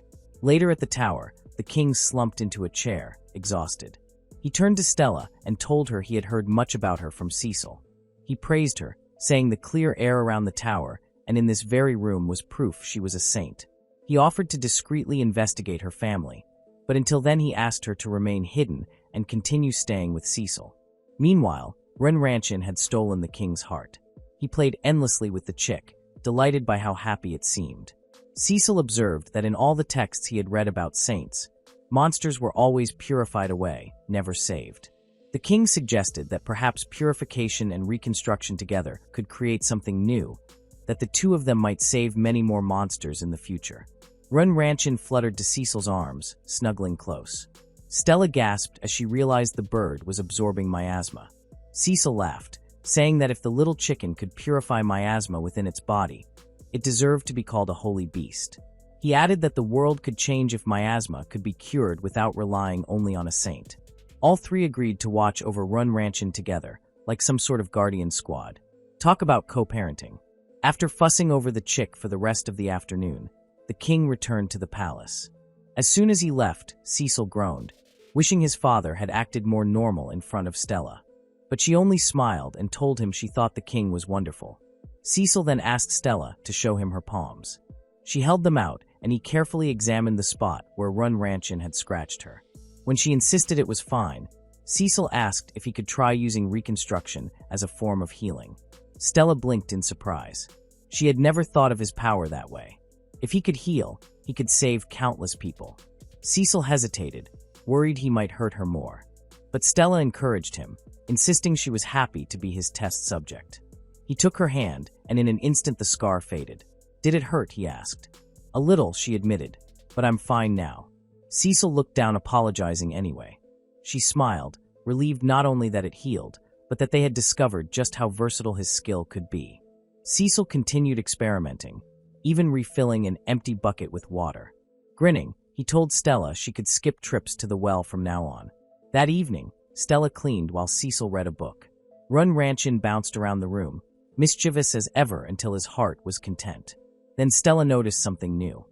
Speaker 1: Later at the tower, the king slumped into a chair, exhausted. He turned to Stella and told her he had heard much about her from Cecil. He praised her, saying the clear air around the tower and in this very room was proof she was a saint. He offered to discreetly investigate her family, but until then he asked her to remain hidden and continue staying with Cecil. Meanwhile, Ren Ranchin had stolen the king's heart. He played endlessly with the chick, delighted by how happy it seemed. Cecil observed that in all the texts he had read about saints, monsters were always purified away, never saved. The king suggested that perhaps purification and reconstruction together could create something new, that the two of them might save many more monsters in the future. Ren Ranchin fluttered to Cecil's arms, snuggling close. Stella gasped as she realized the bird was absorbing miasma. Cecil laughed, saying that if the little chicken could purify miasma within its body, it deserved to be called a holy beast. He added that the world could change if miasma could be cured without relying only on a saint. All three agreed to watch over Run Ranchin together, like some sort of guardian squad. Talk about co-parenting. After fussing over the chick for the rest of the afternoon, the king returned to the palace. As soon as he left, Cecil groaned, wishing his father had acted more normal in front of Stella. But she only smiled and told him she thought the king was wonderful. Cecil then asked Stella to show him her palms. She held them out, and he carefully examined the spot where Run Ranchin had scratched her. When she insisted it was fine, Cecil asked if he could try using reconstruction as a form of healing. Stella blinked in surprise. She had never thought of his power that way. If he could heal, he could save countless people. Cecil hesitated, worried he might hurt her more. But Stella encouraged him, insisting she was happy to be his test subject. He took her hand, and in an instant the scar faded. Did it hurt, he asked. A little, she admitted, but I'm fine now. Cecil looked down, apologizing anyway. She smiled, relieved not only that it healed, but that they had discovered just how versatile his skill could be. Cecil continued experimenting, even refilling an empty bucket with water. Grinning, he told Stella she could skip trips to the well from now on. That evening, Stella cleaned while Cecil read a book. Run Ranchin bounced around the room, mischievous as ever until his heart was content. Then Stella noticed something new.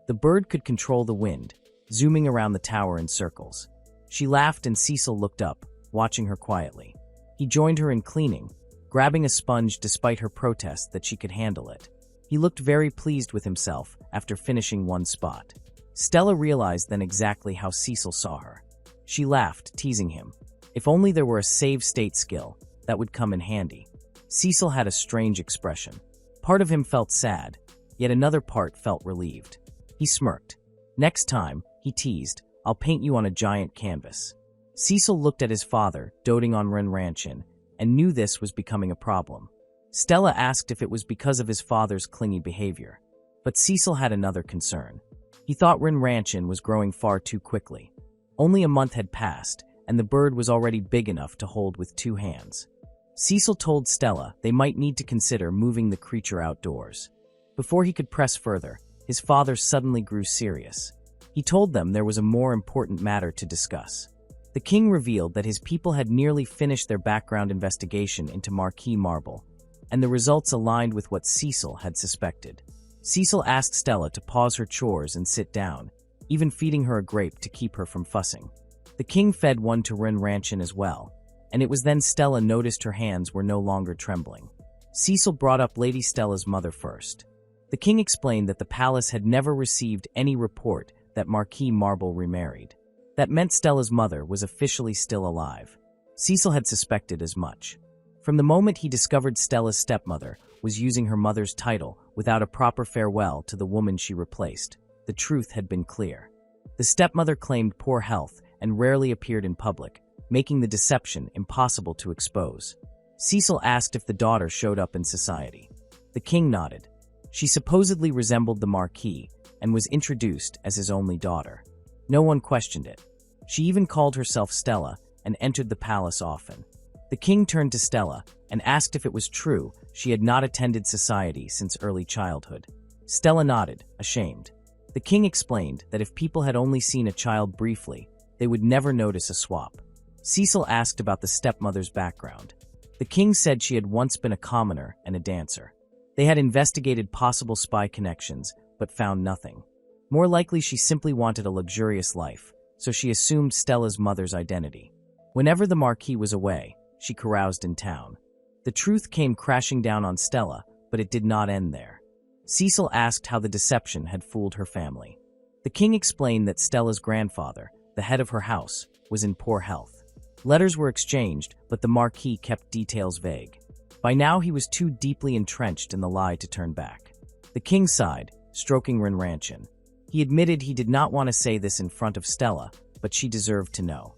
Speaker 1: The bird could control the wind, zooming around the tower in circles. She laughed and Cecil looked up, watching her quietly. He joined her in cleaning, grabbing a sponge despite her protest that she could handle it. He looked very pleased with himself after finishing one spot. Stella realized then exactly how Cecil saw her. She laughed, teasing him. If only there were a save state skill, that would come in handy. Cecil had a strange expression. Part of him felt sad, yet another part felt relieved. He smirked. Next time, he teased, I'll paint you on a giant canvas. Cecil looked at his father, doting on Ren Ranchin, and knew this was becoming a problem. Stella asked if it was because of his father's clingy behavior. But Cecil had another concern. He thought Ren Ranchin was growing far too quickly. Only a month had passed, and the bird was already big enough to hold with 2 hands. Cecil told Stella they might need to consider moving the creature outdoors. Before he could press further, his father suddenly grew serious. He told them there was a more important matter to discuss. The king revealed that his people had nearly finished their background investigation into Marquis Marble, and the results aligned with what Cecil had suspected. Cecil asked Stella to pause her chores and sit down, even feeding her a grape to keep her from fussing. The king fed one to Reincarnated as well, and it was then Stella noticed her hands were no longer trembling. Cecil brought up Lady Stella's mother first. The king explained that the palace had never received any report that Marquis Marble remarried. That meant Stella's mother was officially still alive. Cecil had suspected as much. From the moment he discovered Stella's stepmother was using her mother's title without a proper farewell to the woman she replaced, the truth had been clear. The stepmother claimed poor health and rarely appeared in public, making the deception impossible to expose. Cecil asked if the daughter showed up in society. The king nodded. She supposedly resembled the Marquis and was introduced as his only daughter. No one questioned it. She even called herself Stella and entered the palace often. The king turned to Stella and asked if it was true she had not attended society since early childhood. Stella nodded, ashamed. The king explained that if people had only seen a child briefly, they would never notice a swap. Cecil asked about the stepmother's background. The king said she had once been a commoner and a dancer. They had investigated possible spy connections, but found nothing. More likely she simply wanted a luxurious life, so she assumed Stella's mother's identity. Whenever the Marquis was away, she caroused in town. The truth came crashing down on Stella, but it did not end there. Cecil asked how the deception had fooled her family. The king explained that Stella's grandfather, the head of her house, was in poor health. Letters were exchanged, but the Marquis kept details vague. By now he was too deeply entrenched in the lie to turn back. The king sighed, stroking Reincarnated. He admitted he did not want to say this in front of Stella, but she deserved to know.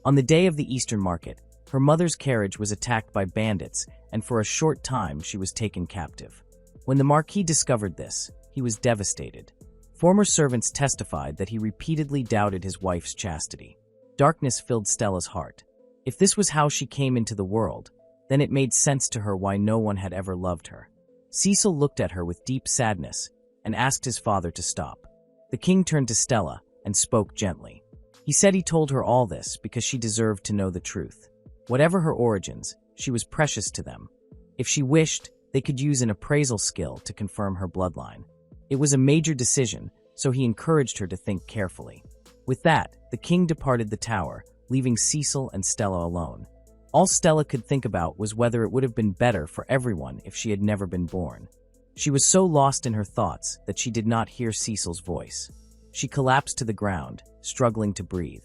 Speaker 1: On the day of the Eastern market, her mother's carriage was attacked by bandits, and for a short time she was taken captive. When the Marquis discovered this, he was devastated. Former servants testified that he repeatedly doubted his wife's chastity. Darkness filled Stella's heart. If this was how she came into the world, then it made sense to her why no one had ever loved her. Cecil looked at her with deep sadness and asked his father to stop. The king turned to Stella and spoke gently. He said he told her all this because she deserved to know the truth. Whatever her origins, she was precious to them. If she wished, they could use an appraisal skill to confirm her bloodline. It was a major decision, so he encouraged her to think carefully. With that, the king departed the tower, leaving Cecil and Stella alone. All Stella could think about was whether it would have been better for everyone if she had never been born. She was so lost in her thoughts that she did not hear Cecil's voice. She collapsed to the ground, struggling to breathe.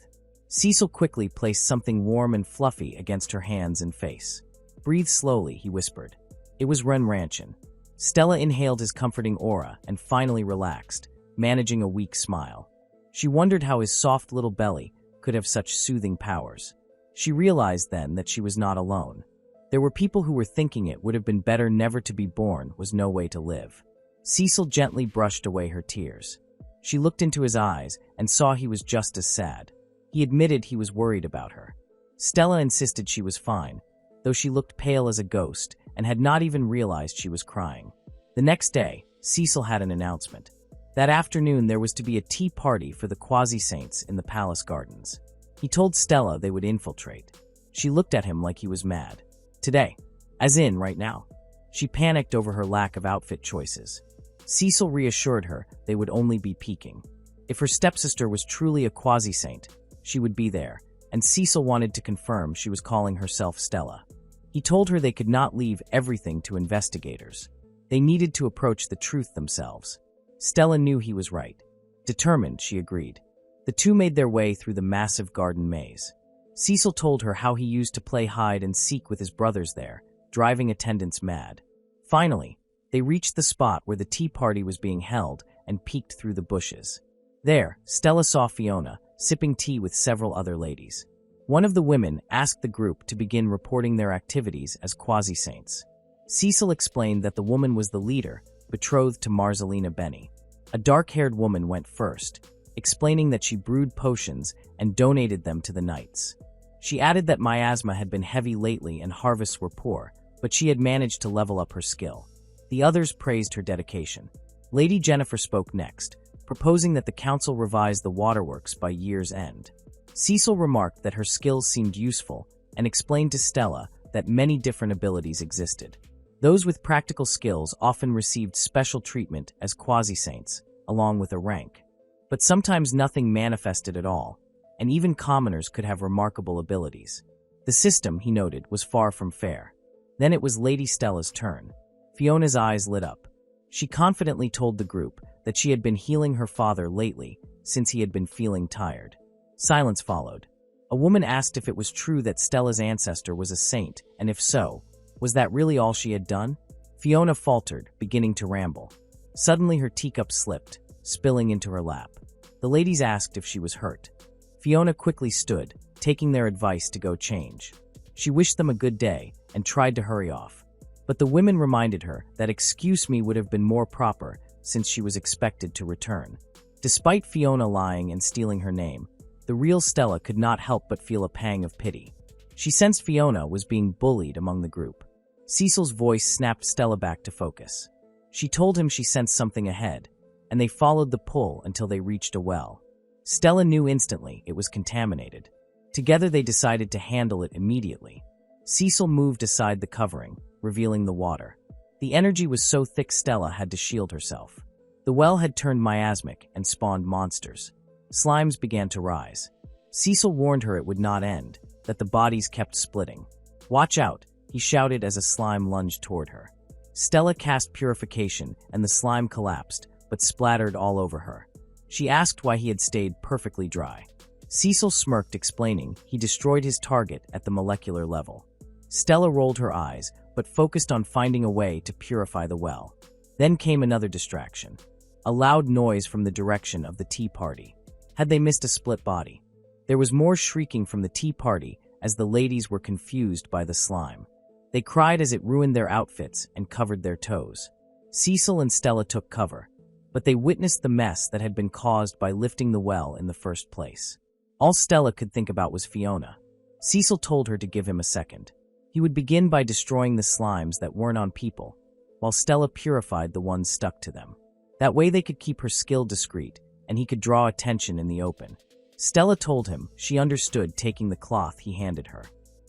Speaker 1: Cecil quickly placed something warm and fluffy against her hands and face. "Breathe slowly," he whispered. It was Reincarnated. Stella inhaled his comforting aura and finally relaxed, managing a weak smile. She wondered how his soft little belly could have such soothing powers. She realized then that she was not alone. There were people who were thinking it would have been better never to be born was no way to live. Cecil gently brushed away her tears. She looked into his eyes and saw he was just as sad. He admitted he was worried about her. Stella insisted she was fine, though she looked pale as a ghost and had not even realized she was crying. The next day, Cecil had an announcement. That afternoon there was to be a tea party for the quasi-saints in the palace gardens. He told Stella they would infiltrate. She looked at him like he was mad. Today. As in, right now. She panicked over her lack of outfit choices. Cecil reassured her they would only be peeking. If her stepsister was truly a quasi-saint, she would be there, and Cecil wanted to confirm she was calling herself Stella. He told her they could not leave everything to investigators. They needed to approach the truth themselves. Stella knew he was right. Determined, she agreed. The two made their way through the massive garden maze. Cecil told her how he used to play hide and seek with his brothers there, driving attendants mad. Finally, they reached the spot where the tea party was being held and peeked through the bushes. There, Stella saw Fiona, sipping tea with several other ladies. One of the women asked the group to begin reporting their activities as quasi-saints. Cecil explained that the woman was the leader, betrothed to Marcelina Benny. A dark-haired woman went first, explaining that she brewed potions and donated them to the knights. She added that miasma had been heavy lately and harvests were poor, but she had managed to level up her skill. The others praised her dedication. Lady Jennifer spoke next, proposing that the council revise the waterworks by year's end. Cecil remarked that her skills seemed useful and explained to Stella that many different abilities existed. Those with practical skills often received special treatment as quasi-saints, along with a rank. But sometimes nothing manifested at all, and even commoners could have remarkable abilities. The system, he noted, was far from fair. Then it was Lady Stella's turn. Fiona's eyes lit up. She confidently told the group that she had been healing her father lately since he had been feeling tired. Silence followed. A woman asked if it was true that Stella's ancestor was a saint, and if so, was that really all she had done? Fiona faltered, beginning to ramble. Suddenly her teacup slipped, spilling into her lap. The ladies asked if she was hurt. Fiona quickly stood, taking their advice to go change. She wished them a good day and tried to hurry off. But the women reminded her that "excuse me" would have been more proper since she was expected to return. Despite Fiona lying and stealing her name, the real Stella could not help but feel a pang of pity. She sensed Fiona was being bullied among the group. Cecil's voice snapped Stella back to focus. She told him she sensed something ahead, and they followed the pull until they reached a well. Stella knew instantly it was contaminated. Together they decided to handle it immediately. Cecil moved aside the covering, revealing the water. The energy was so thick Stella had to shield herself. The well had turned miasmic and spawned monsters. Slimes began to rise. Cecil warned her it would not end, that the bodies kept splitting. "Watch out," he shouted as a slime lunged toward her. Stella cast purification and the slime collapsed, but splattered all over her. She asked why he had stayed perfectly dry. Cecil smirked, explaining he destroyed his target at the molecular level. Stella rolled her eyes, but focused on finding a way to purify the well. Then came another distraction. A loud noise from the direction of the tea party. Had they missed a split body? There was more shrieking from the tea party as the ladies were confused by the slime. They cried as it ruined their outfits and covered their toes. Cecil and Stella took cover, but they witnessed the mess that had been caused by lifting the well in the first place. All Stella could think about was Fiona. Cecil told her to give him a second. He would begin by destroying the slimes that weren't on people, while Stella purified the ones stuck to them. That way they could keep her skill discreet, and he could draw attention in the open. Stella told him she understood, taking the cloth he handed her.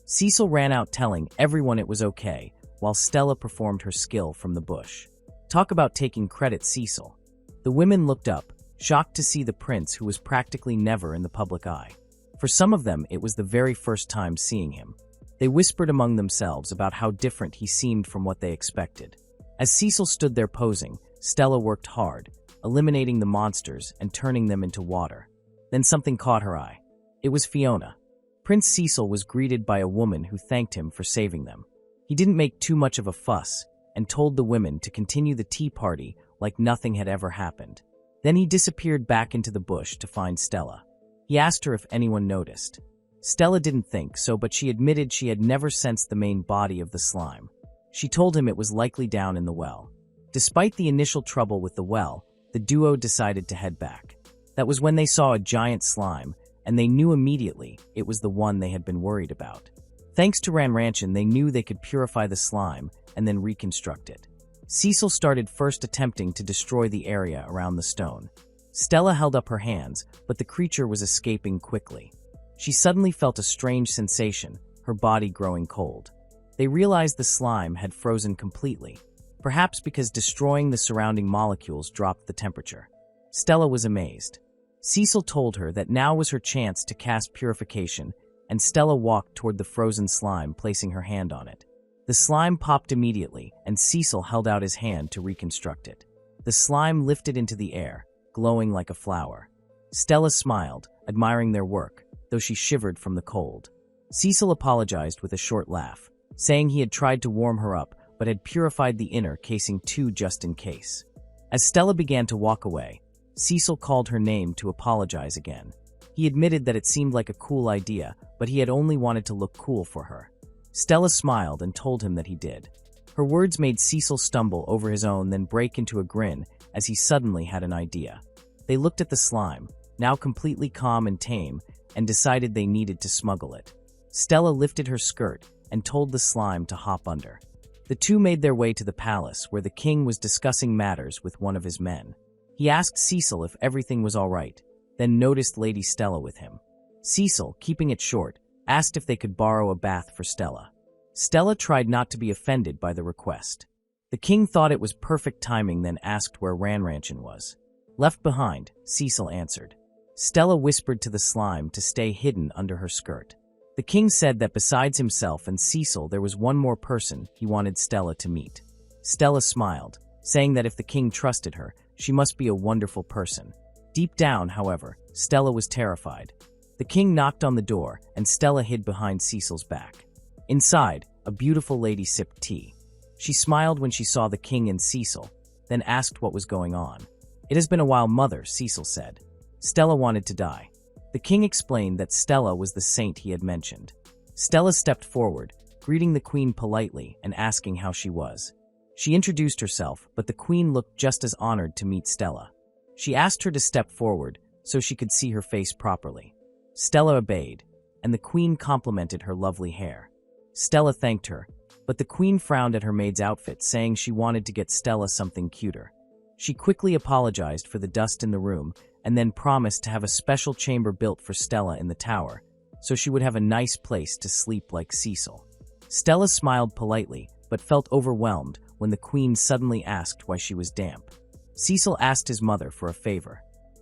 Speaker 1: Cecil ran out telling everyone it was okay, while Stella performed her skill from the bush. Talk about taking credit, Cecil. The women looked up, shocked to see the prince who was practically never in the public eye. For some of them, it was the very first time seeing him. They whispered among themselves about how different he seemed from what they expected. As Cecil stood there posing, Stella worked hard, eliminating the monsters and turning them into water. Then something caught her eye. It was Fiona. Prince Cecil was greeted by a woman who thanked him for saving them. He didn't make too much of a fuss and told the women to continue the tea party like nothing had ever happened. Then he disappeared back into the bush to find Stella. He asked her if anyone noticed. Stella didn't think so, but she admitted she had never sensed the main body of the slime. She told him it was likely down in the well. Despite the initial trouble with the well, the duo decided to head back. That was when they saw a giant slime, and they knew immediately it was the one they had been worried about. Thanks to Ranranchin, they knew they could purify the slime and then reconstruct it. Cecil started first, attempting to destroy the area around the stone. Stella held up her hands, but the creature was escaping quickly. She suddenly felt a strange sensation, her body growing cold. They realized the slime had frozen completely, perhaps because destroying the surrounding molecules dropped the temperature. Stella was amazed. Cecil told her that now was her chance to cast purification, and Stella walked toward the frozen slime, placing her hand on it. The slime popped immediately, and Cecil held out his hand to reconstruct it. The slime lifted into the air, glowing like a flower. Stella smiled, admiring their work, though she shivered from the cold. Cecil apologized with a short laugh, saying he had tried to warm her up but had purified the inner casing too, just in case. As Stella began to walk away, Cecil called her name to apologize again. He admitted that it seemed like a cool idea, but he had only wanted to look cool for her. Stella smiled and told him that he did. Her words made Cecil stumble over his own, then break into a grin as he suddenly had an idea. They looked at the slime, now completely calm and tame, and decided they needed to smuggle it. Stella lifted her skirt and told the slime to hop under. The two made their way to the palace, where the king was discussing matters with one of his men. He asked Cecil if everything was all right, then noticed Lady Stella with him. Cecil, keeping it short, asked if they could borrow a bath for Stella. Stella tried not to be offended by the request. The king thought it was perfect timing, then asked where Ranranchin was. Left behind, Cecil answered. Stella whispered to the slime to stay hidden under her skirt. The king said that besides himself and Cecil, there was one more person he wanted Stella to meet. Stella smiled, saying that if the king trusted her, she must be a wonderful person. Deep down, however, Stella was terrified. The king knocked on the door, and Stella hid behind Cecil's back. Inside, a beautiful lady sipped tea. She smiled when she saw the king and Cecil, then asked what was going on. "It has been a while, mother," Cecil said. Stella wanted to die. The king explained that Stella was the saint he had mentioned. Stella stepped forward, greeting the queen politely and asking how she was. She introduced herself, but the queen looked just as honored to meet Stella. She asked her to step forward so she could see her face properly. Stella obeyed, and the queen complimented her lovely hair. Stella thanked her, but the queen frowned at her maid's outfit, saying she wanted to get Stella something cuter. She quickly apologized for the dust in the room and then promised to have a special chamber built for Stella in the tower, so she would have a nice place to sleep like Cecil. Stella smiled politely, but felt overwhelmed when the queen suddenly asked why she was damp. Cecil asked his mother for a favor.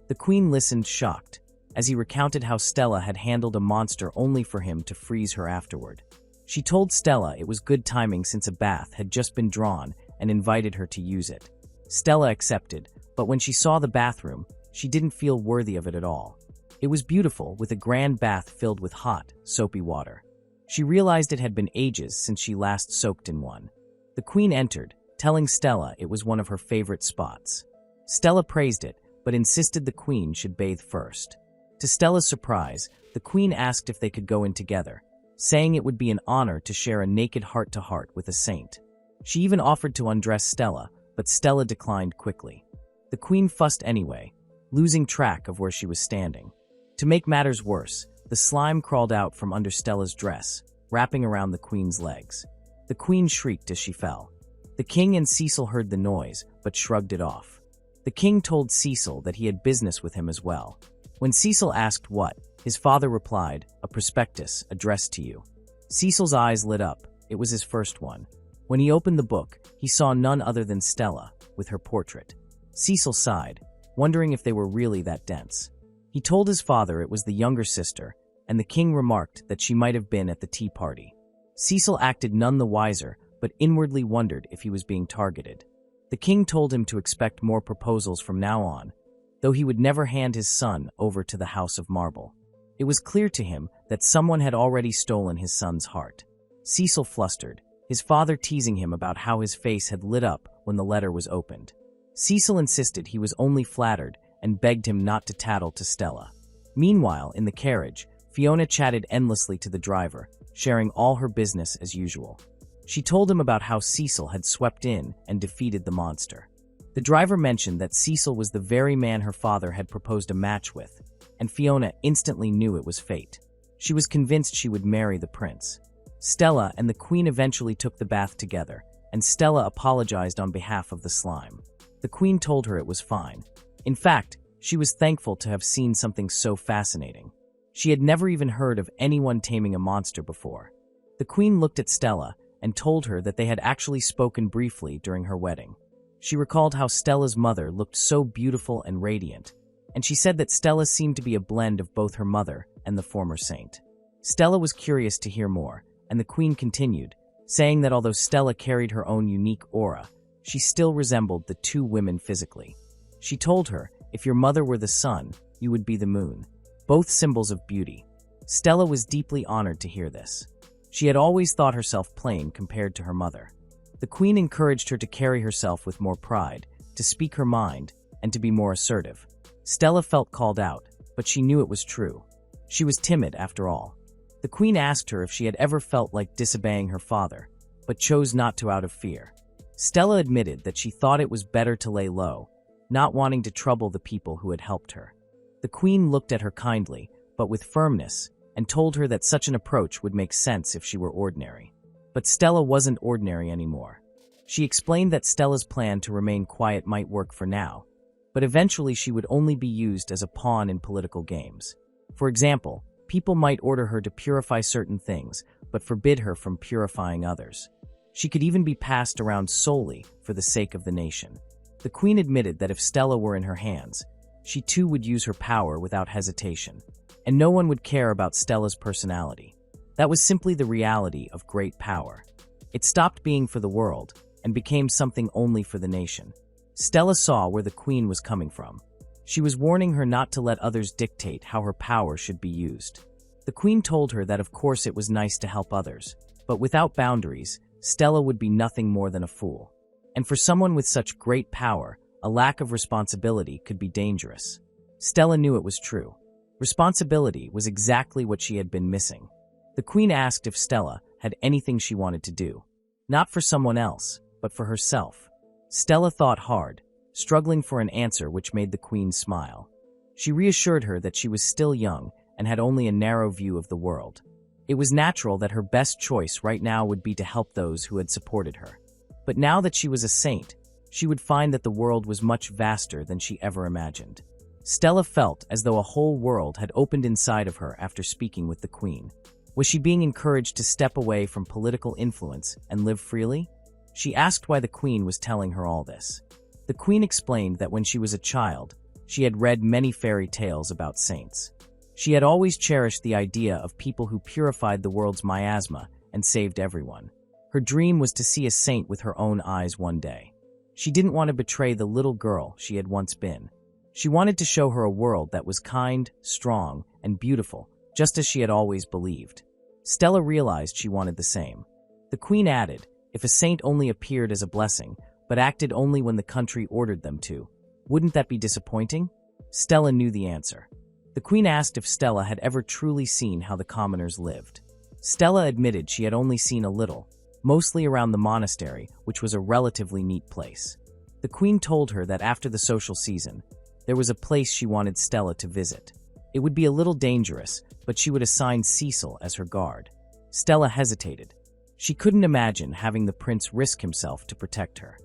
Speaker 1: The queen listened shocked, as he recounted how Stella had handled a monster only for him to freeze her afterward. She told Stella it was good timing since a bath had just been drawn and invited her to use it. Stella accepted, but when she saw the bathroom, she didn't feel worthy of it at all. It was beautiful, with a grand bath filled with hot, soapy water. She realized it had been ages since she last soaked in one. The queen entered, telling Stella it was one of her favorite spots. Stella praised it, but insisted the queen should bathe first. To Stella's surprise, the queen asked if they could go in together, saying it would be an honor to share a naked heart-to-heart with a saint. She even offered to undress Stella, but Stella declined quickly. The queen fussed anyway, losing track of where she was standing. To make matters worse, the slime crawled out from under Stella's dress, wrapping around the queen's legs. The queen shrieked as she fell. The king and Cecil heard the noise, but shrugged it off. The king told Cecil that he had business with him as well. When Cecil asked what, his father replied, "A prospectus addressed to you." Cecil's eyes lit up. It was his first one. When he opened the book, he saw none other than Stella, with her portrait. Cecil sighed, wondering if they were really that dense. He told his father it was the younger sister, and the king remarked that she might have been at the tea party. Cecil acted none the wiser, but inwardly wondered if he was being targeted. The king told him to expect more proposals from now on, though he would never hand his son over to the House of Marble. It was clear to him that someone had already stolen his son's heart. Cecil flustered, his father teasing him about how his face had lit up when the letter was opened. Cecil insisted he was only flattered and begged him not to tattle to Stella. Meanwhile, in the carriage, Fiona chatted endlessly to the driver, sharing all her business as usual. She told him about how Cecil had swept in and defeated the monster. The driver mentioned that Cecil was the very man her father had proposed a match with, and Fiona instantly knew it was fate. She was convinced she would marry the prince. Stella and the queen eventually took the bath together, and Stella apologized on behalf of the slime. The queen told her it was fine. In fact, she was thankful to have seen something so fascinating. She had never even heard of anyone taming a monster before. The queen looked at Stella and told her that they had actually spoken briefly during her wedding. She recalled how Stella's mother looked so beautiful and radiant, and she said that Stella seemed to be a blend of both her mother and the former saint. Stella was curious to hear more, and the queen continued, saying that although Stella carried her own unique aura, she still resembled the two women physically. She told her, if your mother were the sun, you would be the moon, both symbols of beauty. Stella was deeply honored to hear this. She had always thought herself plain compared to her mother. The queen encouraged her to carry herself with more pride, to speak her mind, and to be more assertive. Stella felt called out, but she knew it was true. She was timid, after all. The queen asked her if she had ever felt like disobeying her father, but chose not to out of fear. Stella admitted that she thought it was better to lay low, not wanting to trouble the people who had helped her. The queen looked at her kindly, but with firmness, and told her that such an approach would make sense if she were ordinary. But Stella wasn't ordinary anymore. She explained that Stella's plan to remain quiet might work for now, but eventually she would only be used as a pawn in political games. For example, People might order her to purify certain things, but forbid her from purifying others. She could even be passed around solely for the sake of the nation. The queen admitted that if Stella were in her hands, she too would use her power without hesitation, and no one would care about Stella's personality. That was simply the reality of great power. It stopped being for the world and became something only for the nation. Stella saw where the queen was coming from. She was warning her not to let others dictate how her power should be used. The queen told her that of course it was nice to help others, but without boundaries, Stella would be nothing more than a fool. And for someone with such great power, a lack of responsibility could be dangerous. Stella knew it was true. Responsibility was exactly what she had been missing. The queen asked if Stella had anything she wanted to do. Not for someone else, but for herself. Stella thought hard, struggling for an answer which made the queen smile. She reassured her that she was still young and had only a narrow view of the world. It was natural that her best choice right now would be to help those who had supported her. But now that she was a saint, she would find that the world was much vaster than she ever imagined. Stella felt as though a whole world had opened inside of her after speaking with the queen. Was she being encouraged to step away from political influence and live freely? She asked why the queen was telling her all this. The queen explained that when she was a child, she had read many fairy tales about saints. She had always cherished the idea of people who purified the world's miasma and saved everyone. Her dream was to see a saint with her own eyes one day. She didn't want to betray the little girl she had once been. She wanted to show her a world that was kind, strong, and beautiful, just as she had always believed. Stella realized she wanted the same. The queen added, if a saint only appeared as a blessing, but acted only when the country ordered them to, wouldn't that be disappointing? Stella knew the answer. The queen asked if Stella had ever truly seen how the commoners lived. Stella admitted she had only seen a little, mostly around the monastery, which was a relatively neat place. The queen told her that after the social season, there was a place she wanted Stella to visit. It would be a little dangerous, but she would assign Cecil as her guard. Stella hesitated. She couldn't imagine having the prince risk himself to protect her.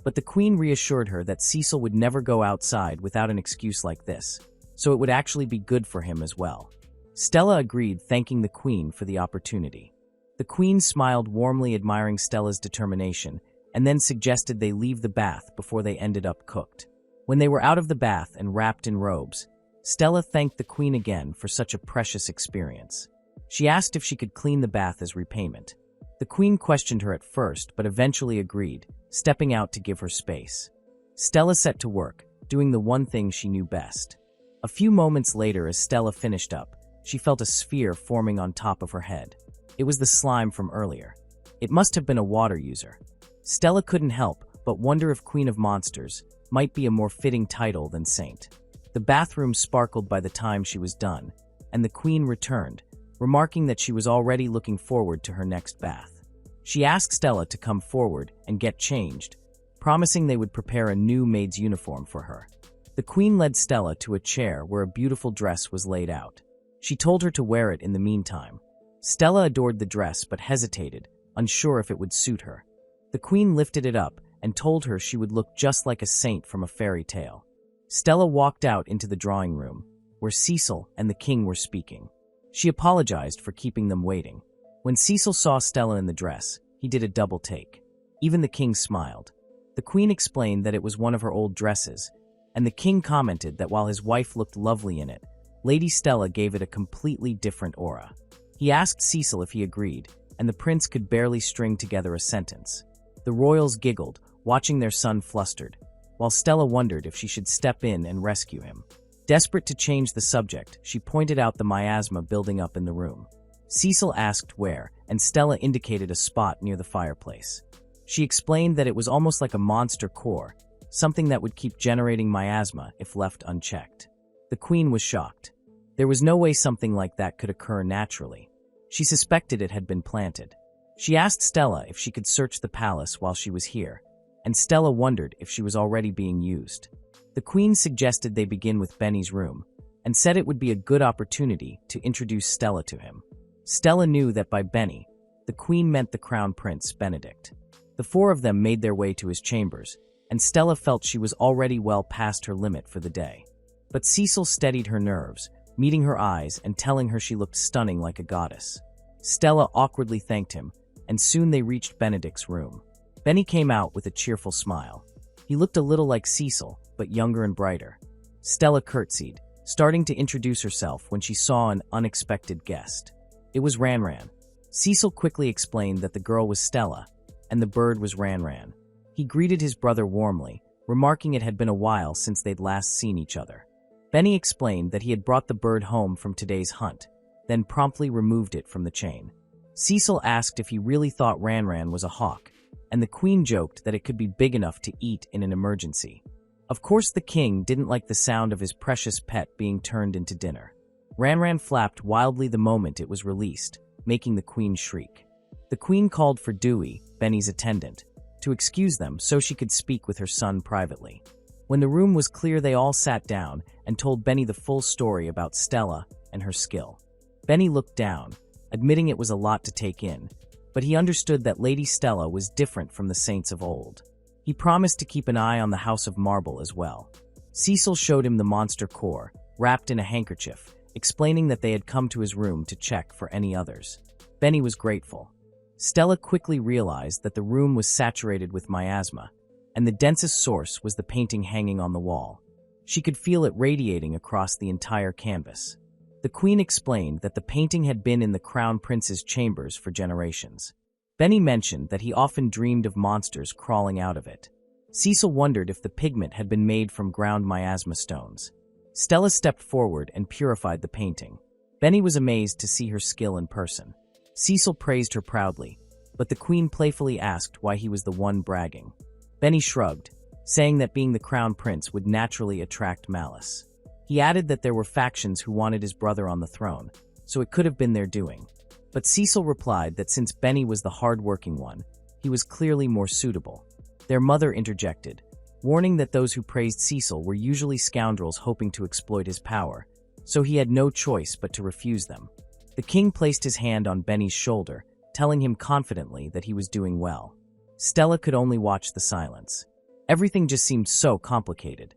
Speaker 1: But the queen reassured her that Cecil would never go outside without an excuse like this, so it would actually be good for him as well. Stella agreed, thanking the queen for the opportunity. The queen smiled warmly, admiring Stella's determination, and then suggested they leave the bath before they ended up cooked. When they were out of the bath and wrapped in robes, Stella thanked the queen again for such a precious experience. She asked if she could clean the bath as repayment. The queen questioned her at first, but eventually agreed, stepping out to give her space. Stella set to work, doing the one thing she knew best. A few moments later, as Stella finished up, she felt a sphere forming on top of her head. It was the slime from earlier. It must have been a water user. Stella couldn't help but wonder if Queen of Monsters might be a more fitting title than Saint. The bathroom sparkled by the time she was done, and the queen returned, remarking that she was already looking forward to her next bath. She asked Stella to come forward and get changed, promising they would prepare a new maid's uniform for her. The queen led Stella to a chair where a beautiful dress was laid out. She told her to wear it in the meantime. Stella adored the dress but hesitated, unsure if it would suit her. The queen lifted it up and told her she would look just like a saint from a fairy tale. Stella walked out into the drawing room, where Cecil and the king were speaking. She apologized for keeping them waiting. When Cecil saw Stella in the dress, he did a double take. Even the king smiled. The queen explained that it was one of her old dresses, and the king commented that while his wife looked lovely in it, Lady Stella gave it a completely different aura. He asked Cecil if he agreed, and the prince could barely string together a sentence. The royals giggled, watching their son flustered, while Stella wondered if she should step in and rescue him. Desperate to change the subject, she pointed out the miasma building up in the room. Cecil asked where, and Stella indicated a spot near the fireplace. She explained that it was almost like a monster core, something that would keep generating miasma if left unchecked. The queen was shocked. There was no way something like that could occur naturally. She suspected it had been planted. She asked Stella if she could search the palace while she was here, and Stella wondered if she was already being used. The queen suggested they begin with Benny's room, and said it would be a good opportunity to introduce Stella to him. Stella knew that by Benny, the queen meant the crown prince, Benedict. The four of them made their way to his chambers, and Stella felt she was already well past her limit for the day. But Cecil steadied her nerves, meeting her eyes and telling her she looked stunning like a goddess. Stella awkwardly thanked him, and soon they reached Benedict's room. Benny came out with a cheerful smile. He looked a little like Cecil, but younger and brighter. Stella curtsied, starting to introduce herself when she saw an unexpected guest. It was Ranran. Cecil quickly explained that the girl was Stella, and the bird was Ranran. He greeted his brother warmly, remarking it had been a while since they'd last seen each other. Benny explained that he had brought the bird home from today's hunt, then promptly removed it from the chain. Cecil asked if he really thought Ranran was a hawk, and the queen joked that it could be big enough to eat in an emergency. Of course, the king didn't like the sound of his precious pet being turned into dinner. Ranran flapped wildly the moment it was released, making the queen shriek. The queen called for Dewey, Benny's attendant, to excuse them so she could speak with her son privately. When the room was clear, they all sat down and told Benny the full story about Stella and her skill. Benny looked down, admitting it was a lot to take in, but he understood that Lady Stella was different from the saints of old. He promised to keep an eye on the House of Marble as well. Cecil showed him the monster core, wrapped in a handkerchief, explaining that they had come to his room to check for any others. Benny was grateful. Stella quickly realized that the room was saturated with miasma, and the densest source was the painting hanging on the wall. She could feel it radiating across the entire canvas. The queen explained that the painting had been in the crown prince's chambers for generations. Benny mentioned that he often dreamed of monsters crawling out of it. Cecil wondered if the pigment had been made from ground miasma stones. Stella stepped forward and purified the painting. Benny was amazed to see her skill in person. Cecil praised her proudly, but the queen playfully asked why he was the one bragging. Benny shrugged, saying that being the crown prince would naturally attract malice. He added that there were factions who wanted his brother on the throne, so it could have been their doing. But Cecil replied that since Benny was the hard-working one, he was clearly more suitable. Their mother interjected, warning that those who praised Cecil were usually scoundrels hoping to exploit his power, so he had no choice but to refuse them. The king placed his hand on Benny's shoulder, telling him confidently that he was doing well. Stella could only watch the silence. Everything just seemed so complicated.